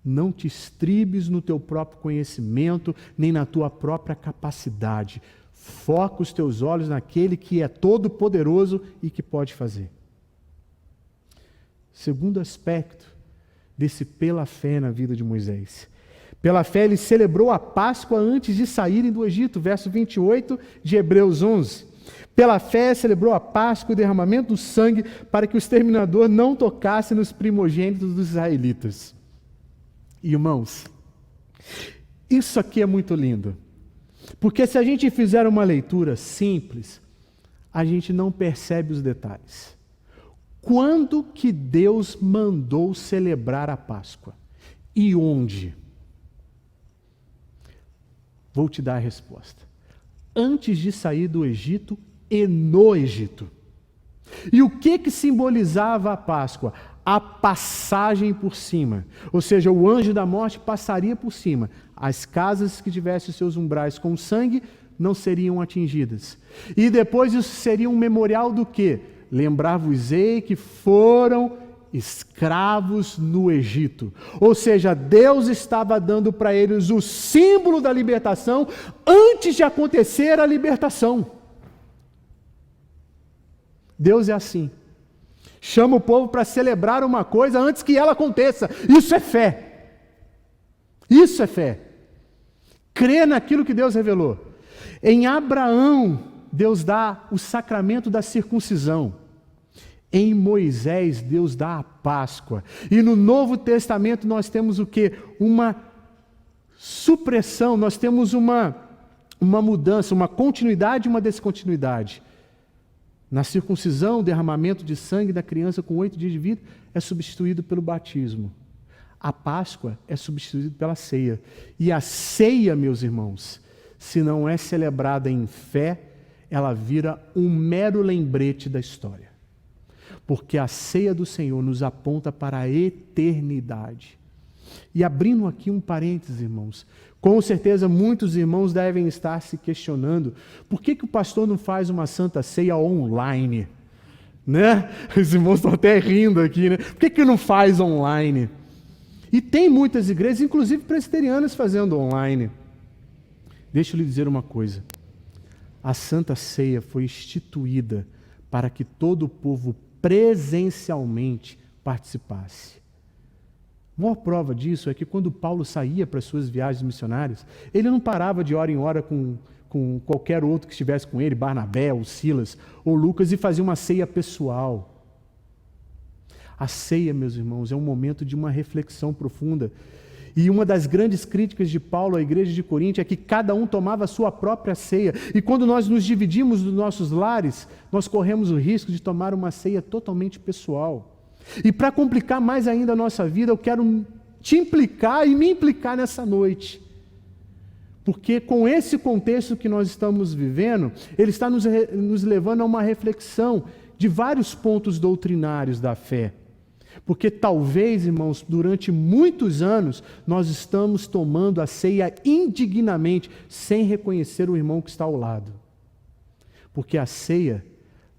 Não te estribes no teu próprio conhecimento, nem na tua própria capacidade. Foca os teus olhos naquele que é todo-poderoso e que pode fazer. Segundo aspecto desse pela fé na vida de Moisés. Pela fé ele celebrou a Páscoa antes de saírem do Egito, verso 28 de Hebreus 11. Pela fé celebrou a Páscoa e o derramamento do sangue para que o exterminador não tocasse nos primogênitos dos israelitas. Irmãos, isso aqui é muito lindo, porque se a gente fizer uma leitura simples, a gente não percebe os detalhes. Quando que Deus mandou celebrar a Páscoa? E onde? Vou te dar a resposta. Antes de sair do Egito e no Egito. E o que simbolizava a Páscoa? A passagem por cima, ou seja, o anjo da morte passaria por cima. As casas que tivessem seus umbrais com sangue não seriam atingidas. E depois isso seria um memorial do quê? Lembrar-vos-ei que foram escravos no Egito. Ou seja, Deus estava dando para eles o símbolo da libertação antes de acontecer a libertação. Deus é assim. Chama o povo para celebrar uma coisa antes que ela aconteça. Isso é fé. Isso é fé. Crer naquilo que Deus revelou. Em Abraão, Deus dá o sacramento da circuncisão. Em Moisés, Deus dá a Páscoa. E no Novo Testamento nós temos o quê? Uma supressão, nós temos uma mudança, uma continuidade e uma descontinuidade. Na circuncisão, o derramamento de sangue da criança com 8 dias de vida é substituído pelo batismo. A Páscoa é substituída pela ceia. E a ceia, meus irmãos, se não é celebrada em fé, ela vira um mero lembrete da história. Porque a ceia do Senhor nos aponta para a eternidade. E abrindo aqui um parênteses, irmãos, com certeza muitos irmãos devem estar se questionando por que o pastor não faz uma santa ceia online? Né? Os irmãos estão até rindo aqui, né? Por que não faz online? E tem muitas igrejas, inclusive presbiterianas, fazendo online. Deixa eu lhe dizer uma coisa. A Santa Ceia foi instituída para que todo o povo presencialmente participasse. A maior prova disso é que quando Paulo saía para as suas viagens missionárias, ele não parava de hora em hora com qualquer outro que estivesse com ele, Barnabé, ou Silas, ou Lucas, e fazia uma ceia pessoal. A ceia, meus irmãos, é um momento de uma reflexão profunda. E uma das grandes críticas de Paulo à igreja de Corinto é que cada um tomava a sua própria ceia. E quando nós nos dividimos dos nossos lares, nós corremos o risco de tomar uma ceia totalmente pessoal. E para complicar mais ainda a nossa vida, eu quero te implicar e me implicar nessa noite. Porque com esse contexto que nós estamos vivendo, ele está nos levando a uma reflexão de vários pontos doutrinários da fé. Porque talvez, irmãos, durante muitos anos, nós estamos tomando a ceia indignamente, sem reconhecer o irmão que está ao lado. Porque a ceia,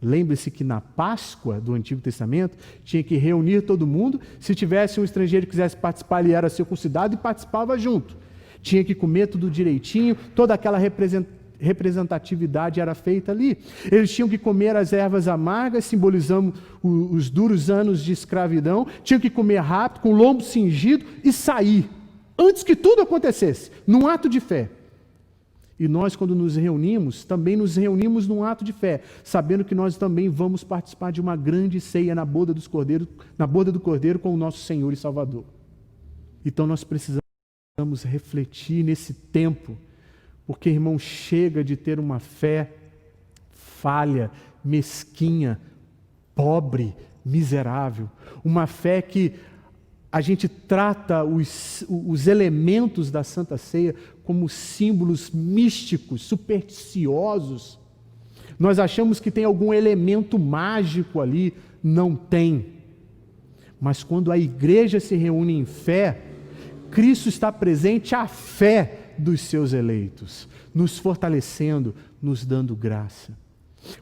lembre-se que na Páscoa do Antigo Testamento, tinha que reunir todo mundo. Se tivesse um estrangeiro que quisesse participar, ele era circuncidado e participava junto. Tinha que comer tudo direitinho, toda aquela representatividade era feita ali. Eles tinham que comer as ervas amargas, simbolizando os duros anos de escravidão. Tinham que comer rápido, com o lombo cingido e sair, antes que tudo acontecesse, num ato de fé. E nós, quando nos reunimos, também nos reunimos num ato de fé, sabendo que nós também vamos participar de uma grande ceia na boda do Cordeiro com o nosso Senhor e Salvador. Então nós precisamos refletir nesse tempo, porque, irmão, chega de ter uma fé falha, mesquinha, pobre, miserável. Uma fé que a gente trata os elementos da Santa Ceia como símbolos místicos, supersticiosos. Nós achamos que tem algum elemento mágico ali. Não tem. Mas quando a igreja se reúne em fé, Cristo está presente à fé dos seus eleitos, nos fortalecendo, nos dando graça.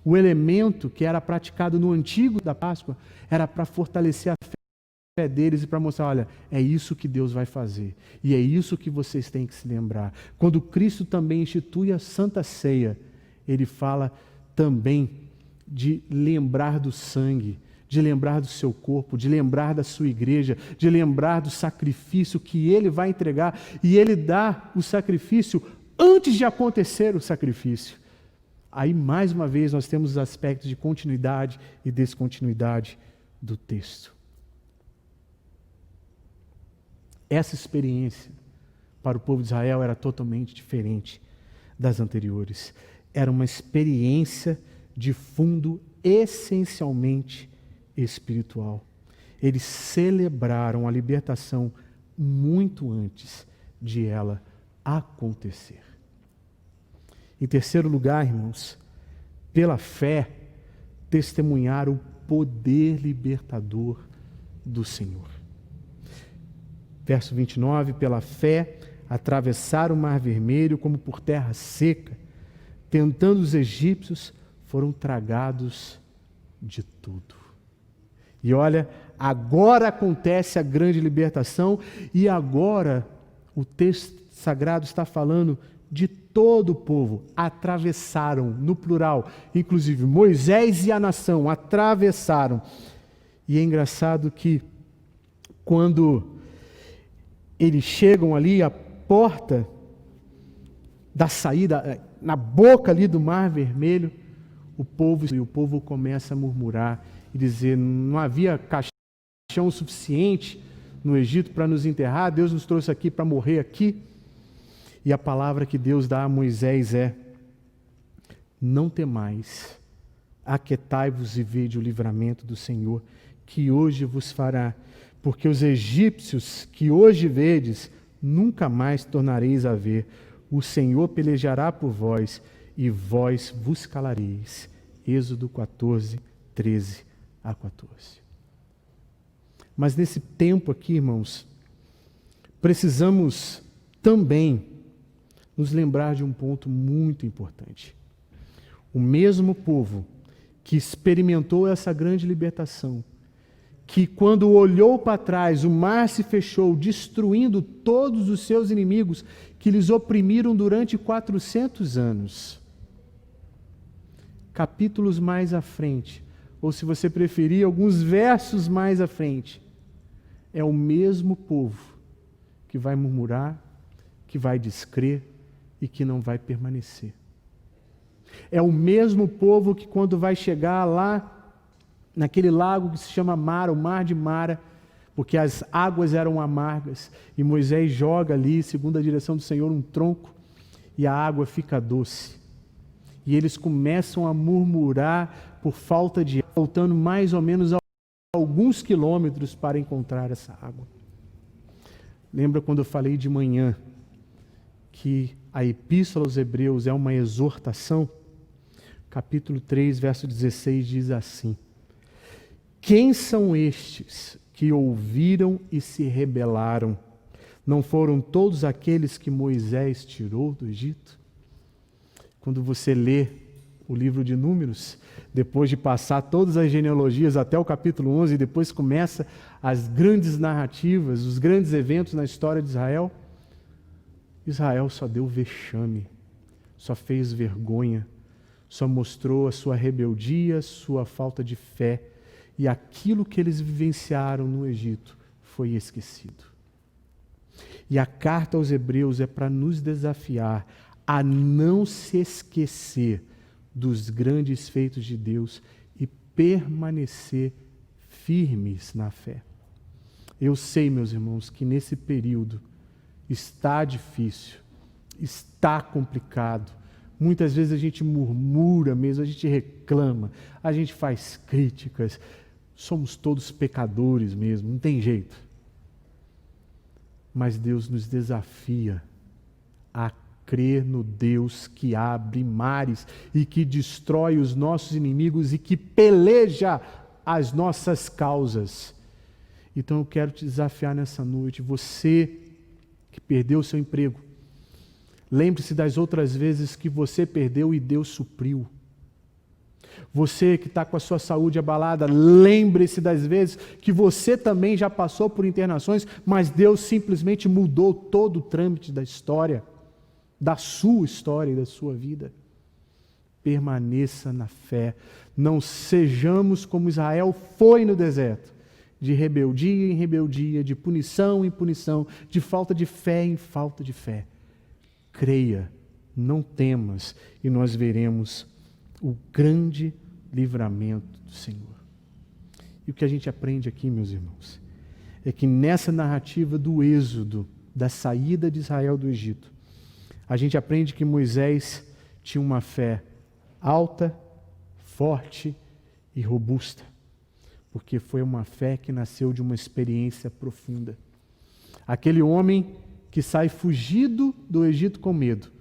O elemento que era praticado no antigo da Páscoa era para fortalecer a fé deles e para mostrar, olha, é isso que Deus vai fazer. E é isso que vocês têm que se lembrar. Quando Cristo também institui a Santa Ceia, Ele fala também de lembrar do sangue, de lembrar do seu corpo, de lembrar da sua igreja, de lembrar do sacrifício que Ele vai entregar. E Ele dá o sacrifício antes de acontecer o sacrifício. Aí, mais uma vez, nós temos os aspectos de continuidade e descontinuidade do texto. Essa experiência para o povo de Israel era totalmente diferente das anteriores. Era uma experiência de fundo essencialmente espiritual. Eles celebraram a libertação muito antes de ela acontecer. Em terceiro lugar, irmãos, pela fé, testemunhar o poder libertador do Senhor. Verso 29, pela fé, atravessaram o Mar Vermelho como por terra seca, tentando os egípcios, foram tragados de tudo. E olha, agora acontece a grande libertação, e agora o texto sagrado está falando de todo o povo. Atravessaram, no plural, inclusive Moisés e a nação atravessaram. E é engraçado que quando eles chegam ali à porta da saída, na boca ali do Mar Vermelho, o povo começa a murmurar e dizer: não havia caixão suficiente no Egito para nos enterrar, Deus nos trouxe aqui para morrer aqui. E a palavra que Deus dá a Moisés é: não temais, aquietai-vos e vede o livramento do Senhor, que hoje vos fará, porque os egípcios que hoje vedes, nunca mais tornareis a ver. O Senhor pelejará por vós, e vós vos calareis. Êxodo 14, 13 a 14. Mas nesse tempo aqui, irmãos, precisamos também nos lembrar de um ponto muito importante. O mesmo povo que experimentou essa grande libertação, que quando olhou para trás, o mar se fechou, destruindo todos os seus inimigos que lhes oprimiram durante 400 anos. Capítulos mais à frente, ou se você preferir, alguns versos mais à frente, é o mesmo povo que vai murmurar, que vai descrer e que não vai permanecer. É o mesmo povo que, quando vai chegar lá naquele lago que se chama Mara, o Mar de Mara, porque as águas eram amargas, e Moisés joga ali, segundo a direção do Senhor, um tronco, e a água fica doce. E eles começam a murmurar por falta de água, faltando mais ou menos alguns quilômetros para encontrar essa água. Lembra quando eu falei de manhã que a Epístola aos Hebreus é uma exortação? Capítulo 3, verso 16 diz assim: quem são estes que ouviram e se rebelaram? Não foram todos aqueles que Moisés tirou do Egito? Quando você lê o livro de Números, depois de passar todas as genealogias até o capítulo 11, e depois começa as grandes narrativas, os grandes eventos na história de Israel, Israel só deu vexame, só fez vergonha, só mostrou a sua rebeldia, sua falta de fé, e aquilo que eles vivenciaram no Egito foi esquecido. E a carta aos Hebreus é para nos desafiar a não se esquecer dos grandes feitos de Deus e permanecer firmes na fé. Eu sei, meus irmãos, que nesse período está difícil, está complicado. Muitas vezes a gente murmura mesmo, a gente reclama, a gente faz críticas. Somos todos pecadores mesmo, não tem jeito. Mas Deus nos desafia a crer no Deus que abre mares e que destrói os nossos inimigos e que peleja as nossas causas. Então eu quero te desafiar nessa noite, você que perdeu o seu emprego, lembre-se das outras vezes que você perdeu e Deus supriu. Você que está com a sua saúde abalada, lembre-se das vezes que você também já passou por internações, mas Deus simplesmente mudou todo o trâmite da história, da sua história e da sua vida. Permaneça na fé. Não sejamos como Israel foi no deserto, de rebeldia em rebeldia, de punição em punição, de falta de fé em falta de fé. Creia, não temas, e nós veremos o grande livramento do Senhor. E o que a gente aprende aqui, meus irmãos, é que nessa narrativa do êxodo, da saída de Israel do Egito, a gente aprende que Moisés tinha uma fé alta, forte e robusta, porque foi uma fé que nasceu de uma experiência profunda. Aquele homem que sai fugido do Egito com medo,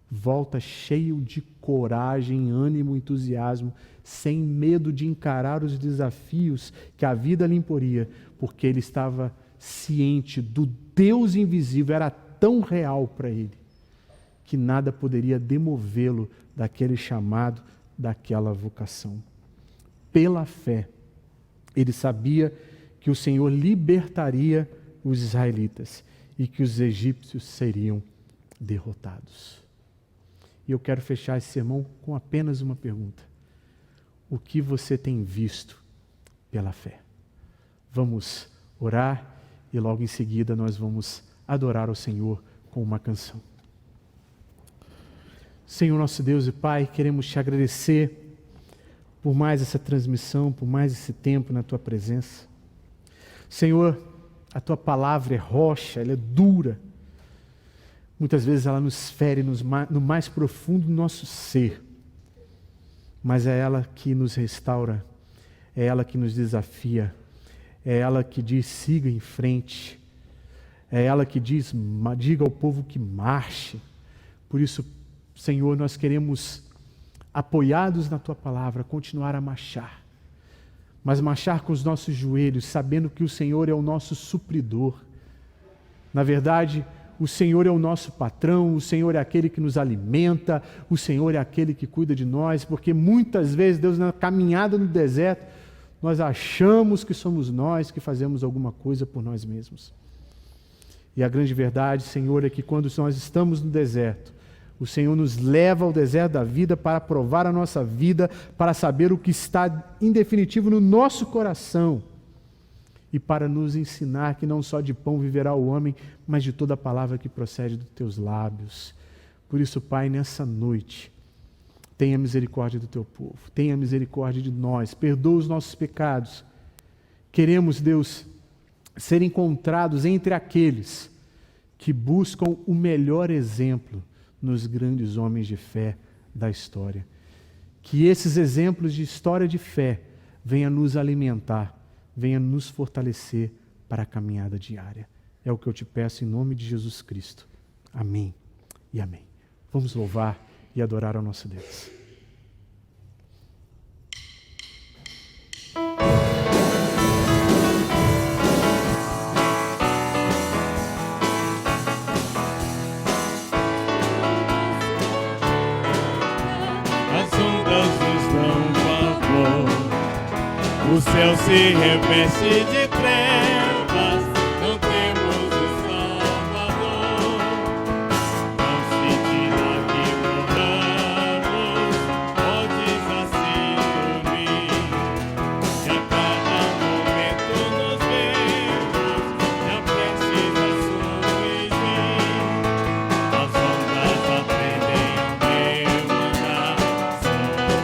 volta cheio de coragem, ânimo, entusiasmo, sem medo de encarar os desafios que a vida lhe imporia, porque ele estava ciente do Deus invisível, era tão real para ele, que nada poderia demovê-lo daquele chamado, daquela vocação. Pela fé, ele sabia que o Senhor libertaria os israelitas e que os egípcios seriam derrotados. E eu quero fechar esse sermão com apenas uma pergunta: o que você tem visto pela fé? Vamos orar e logo em seguida nós vamos adorar ao Senhor com uma canção. Senhor nosso Deus e Pai, queremos te agradecer por mais essa transmissão, por mais esse tempo na Tua presença. Senhor, a Tua palavra é rocha, ela é dura. Muitas vezes ela nos fere no mais profundo do nosso ser, mas é ela que nos restaura, é ela que nos desafia, é ela que diz siga em frente, é ela que diz diga ao povo que marche. Por isso, Senhor, nós queremos, apoiados na Tua palavra, continuar a marchar, mas marchar com os nossos joelhos, sabendo que o Senhor é o nosso supridor. Na verdade, o Senhor é o nosso patrão, o Senhor é aquele que nos alimenta, o Senhor é aquele que cuida de nós, porque muitas vezes, Deus, na caminhada no deserto, nós achamos que somos nós que fazemos alguma coisa por nós mesmos. E a grande verdade, Senhor, é que quando nós estamos no deserto, o Senhor nos leva ao deserto da vida para provar a nossa vida, para saber o que está em definitivo no nosso coração e para nos ensinar que não só de pão viverá o homem, mas de toda a palavra que procede dos teus lábios. Por isso, Pai, nessa noite, tenha misericórdia do teu povo, tenha misericórdia de nós, perdoa os nossos pecados. Queremos, Deus, ser encontrados entre aqueles que buscam o melhor exemplo nos grandes homens de fé da história. Que esses exemplos de história de fé venham nos alimentar, venham nos fortalecer para a caminhada diária. É o que eu te peço em nome de Jesus Cristo. Amém e amém. Vamos louvar e adorar ao nosso Deus. O céu se reveste de trevas, não temos o Salvador. Não se dirá que morramos, podes assim dormir. E a cada momento nos vemos, já precisa surgir. As ondas aprendem o meu andar, sossegar.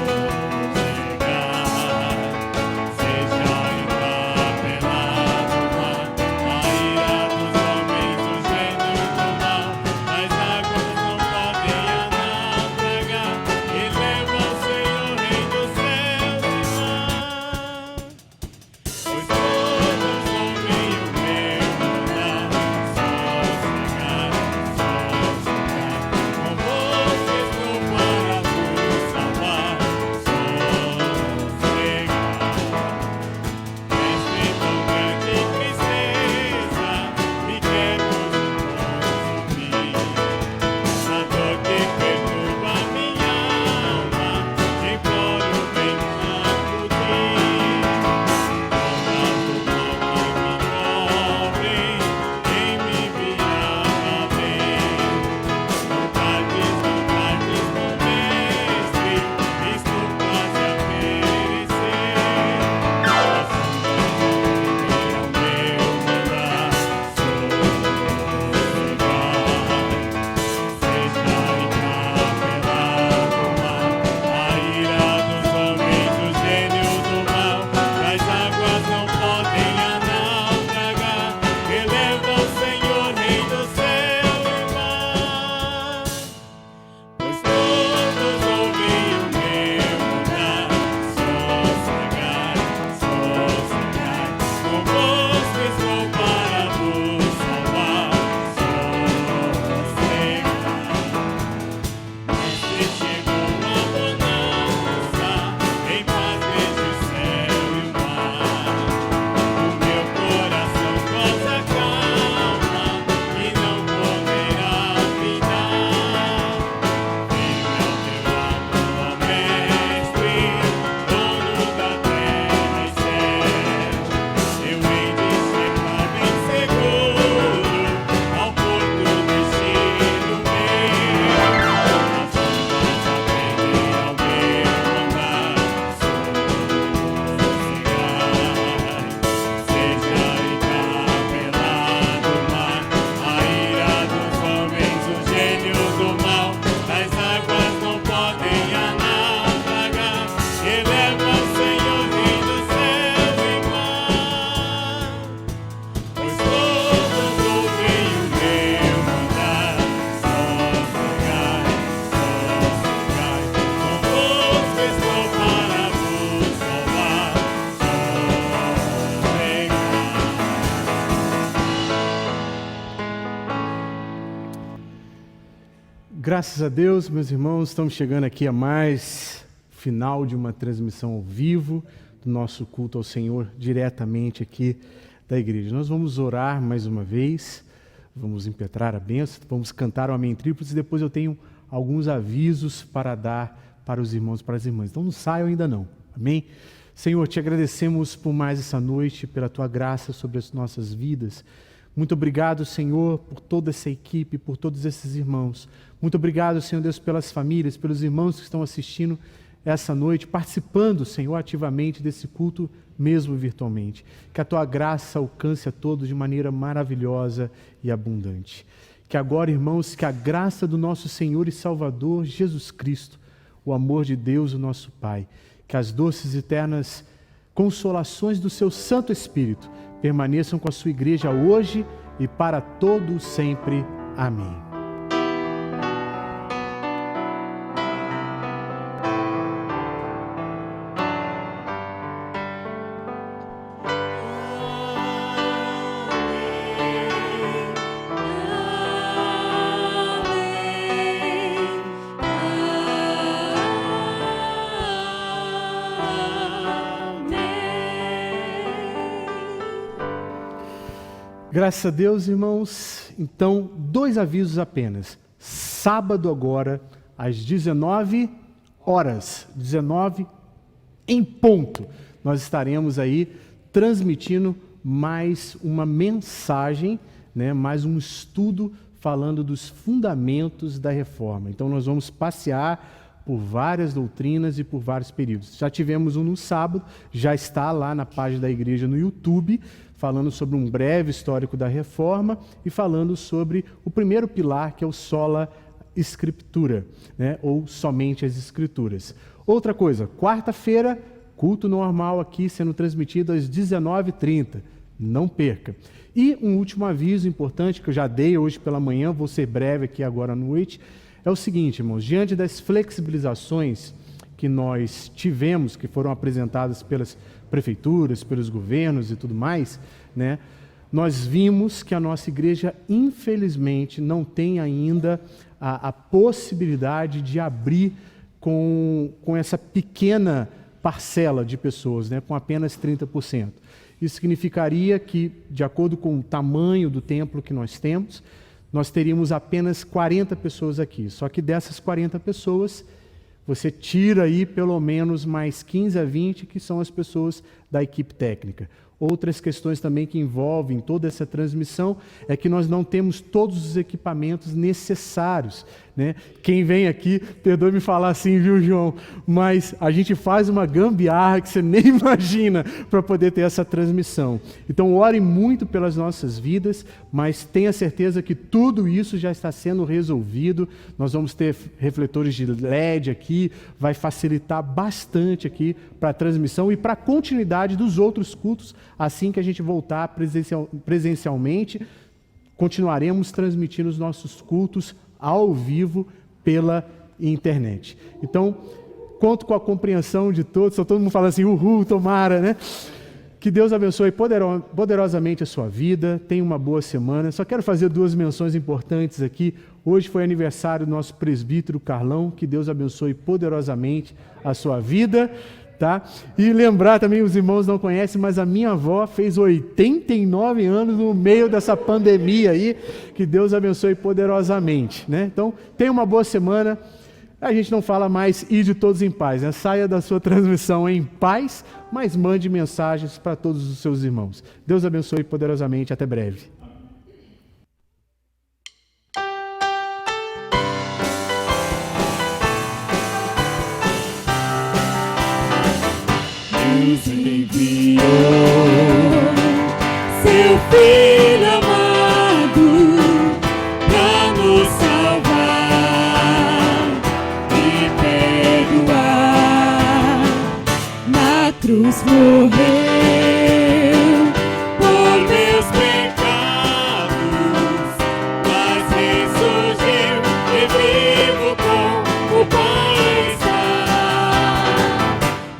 Seja encapelado Graças a Deus, meus irmãos, estamos chegando aqui a mais final de uma transmissão ao vivo do nosso culto ao Senhor, diretamente aqui da igreja. Nós vamos orar mais uma vez, vamos impetrar a bênção, vamos cantar o Amém Tríplice e depois eu tenho alguns avisos para dar para os irmãos e para as irmãs. Então não saiam ainda não, amém? Senhor, te agradecemos por mais essa noite, pela tua graça sobre as nossas vidas. Muito obrigado, Senhor, por toda essa equipe, por todos esses irmãos. Muito obrigado, Senhor Deus, pelas famílias, pelos irmãos que estão assistindo essa noite, participando, Senhor, ativamente desse culto, mesmo virtualmente. Que a tua graça alcance a todos de maneira maravilhosa e abundante. Que agora, irmãos, que a graça do nosso Senhor e Salvador Jesus Cristo, o amor de Deus, o nosso Pai, que as doces e eternas consolações do seu Santo Espírito permaneçam com a sua igreja hoje e para todo sempre. Amém. Graças a Deus, irmãos. Então, 2 avisos apenas. Sábado agora, às 19 horas, 19 em ponto, nós estaremos aí transmitindo mais uma mensagem, mais um estudo falando dos fundamentos da reforma. Então, nós vamos passear por várias doutrinas e por vários períodos. Já tivemos um no sábado, já está lá na página da igreja no YouTube, falando sobre um breve histórico da reforma e falando sobre o primeiro pilar, que é o sola scriptura, ou somente as escrituras. Outra coisa, quarta-feira, culto normal aqui sendo transmitido às 19h30, não perca. E um último aviso importante que eu já dei hoje pela manhã, vou ser breve aqui agora à noite, é o seguinte, irmãos, diante das flexibilizações que nós tivemos, que foram apresentadas pelas prefeituras, pelos governos e tudo mais, nós vimos que a nossa igreja, infelizmente, não tem ainda a possibilidade de abrir com essa pequena parcela de pessoas, com apenas 30%. Isso significaria que, de acordo com o tamanho do templo que nós temos, nós teríamos apenas 40 pessoas aqui. Só que dessas 40 pessoas, você tira aí pelo menos mais 15 a 20, que são as pessoas da equipe técnica. Outras questões também que envolvem toda essa transmissão é que nós não temos todos os equipamentos necessários. Quem vem aqui, perdoe-me falar assim, viu, João? Mas a gente faz uma gambiarra que você nem imagina para poder ter essa transmissão. Então, ore muito pelas nossas vidas, mas tenha certeza que tudo isso já está sendo resolvido. Nós vamos ter refletores de LED aqui, vai facilitar bastante aqui para a transmissão e para a continuidade dos outros cultos. Assim que a gente voltar presencialmente, continuaremos transmitindo os nossos cultos ao vivo pela internet. Então, conto com a compreensão de todos, só todo mundo fala assim, uhul, tomara, Que Deus abençoe poderosamente a sua vida, tenha uma boa semana. Só quero fazer 2 menções importantes aqui. Hoje foi aniversário do nosso presbítero Carlão, que Deus abençoe poderosamente a sua vida. Tá? E lembrar também, os irmãos não conhecem, mas a minha avó fez 89 anos no meio dessa pandemia aí, que Deus abençoe poderosamente, Então, tenha uma boa semana, a gente não fala mais ide todos em paz, Saia da sua transmissão em paz, mas mande mensagens para todos os seus irmãos. Deus abençoe poderosamente, até breve. Deus enviou seu Filho amado para nos salvar e perdoar. Na cruz morreu por meus pecados, mas ressurgiu e vivo com o Pai está.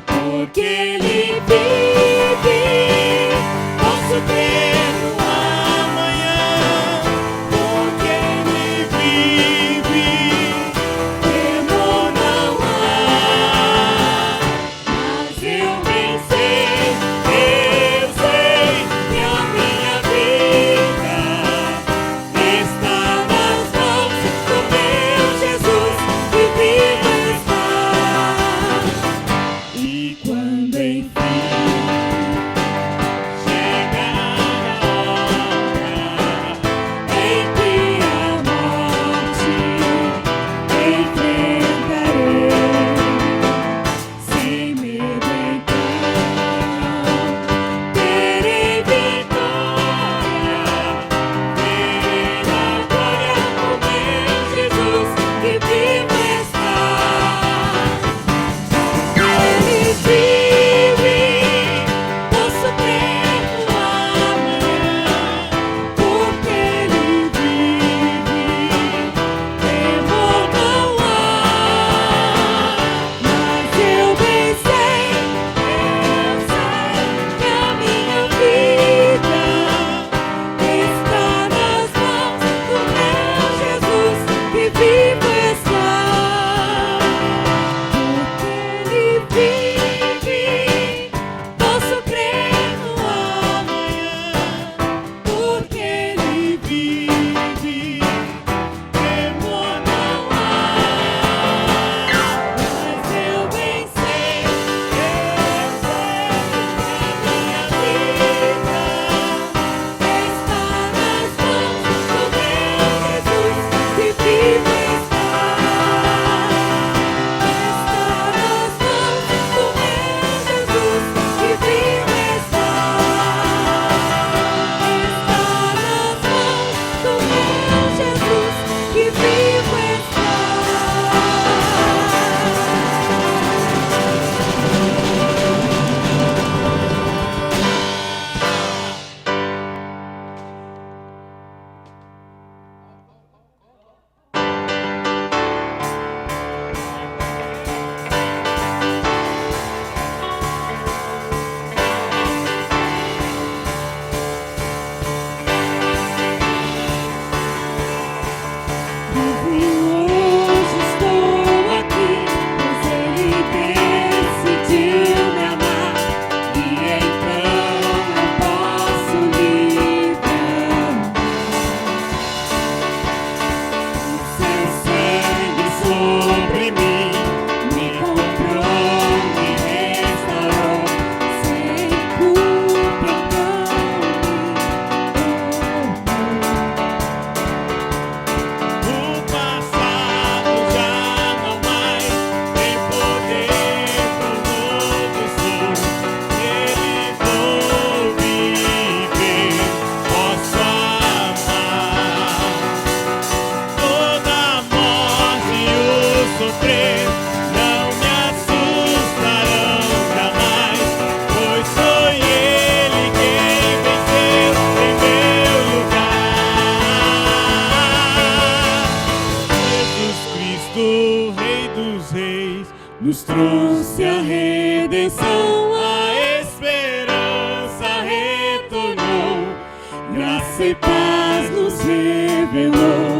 Porque Ele vive, posso crer no amanhã. Porque Ele vive, fez, nos trouxe a redenção, a esperança retornou, graça e paz nos revelou.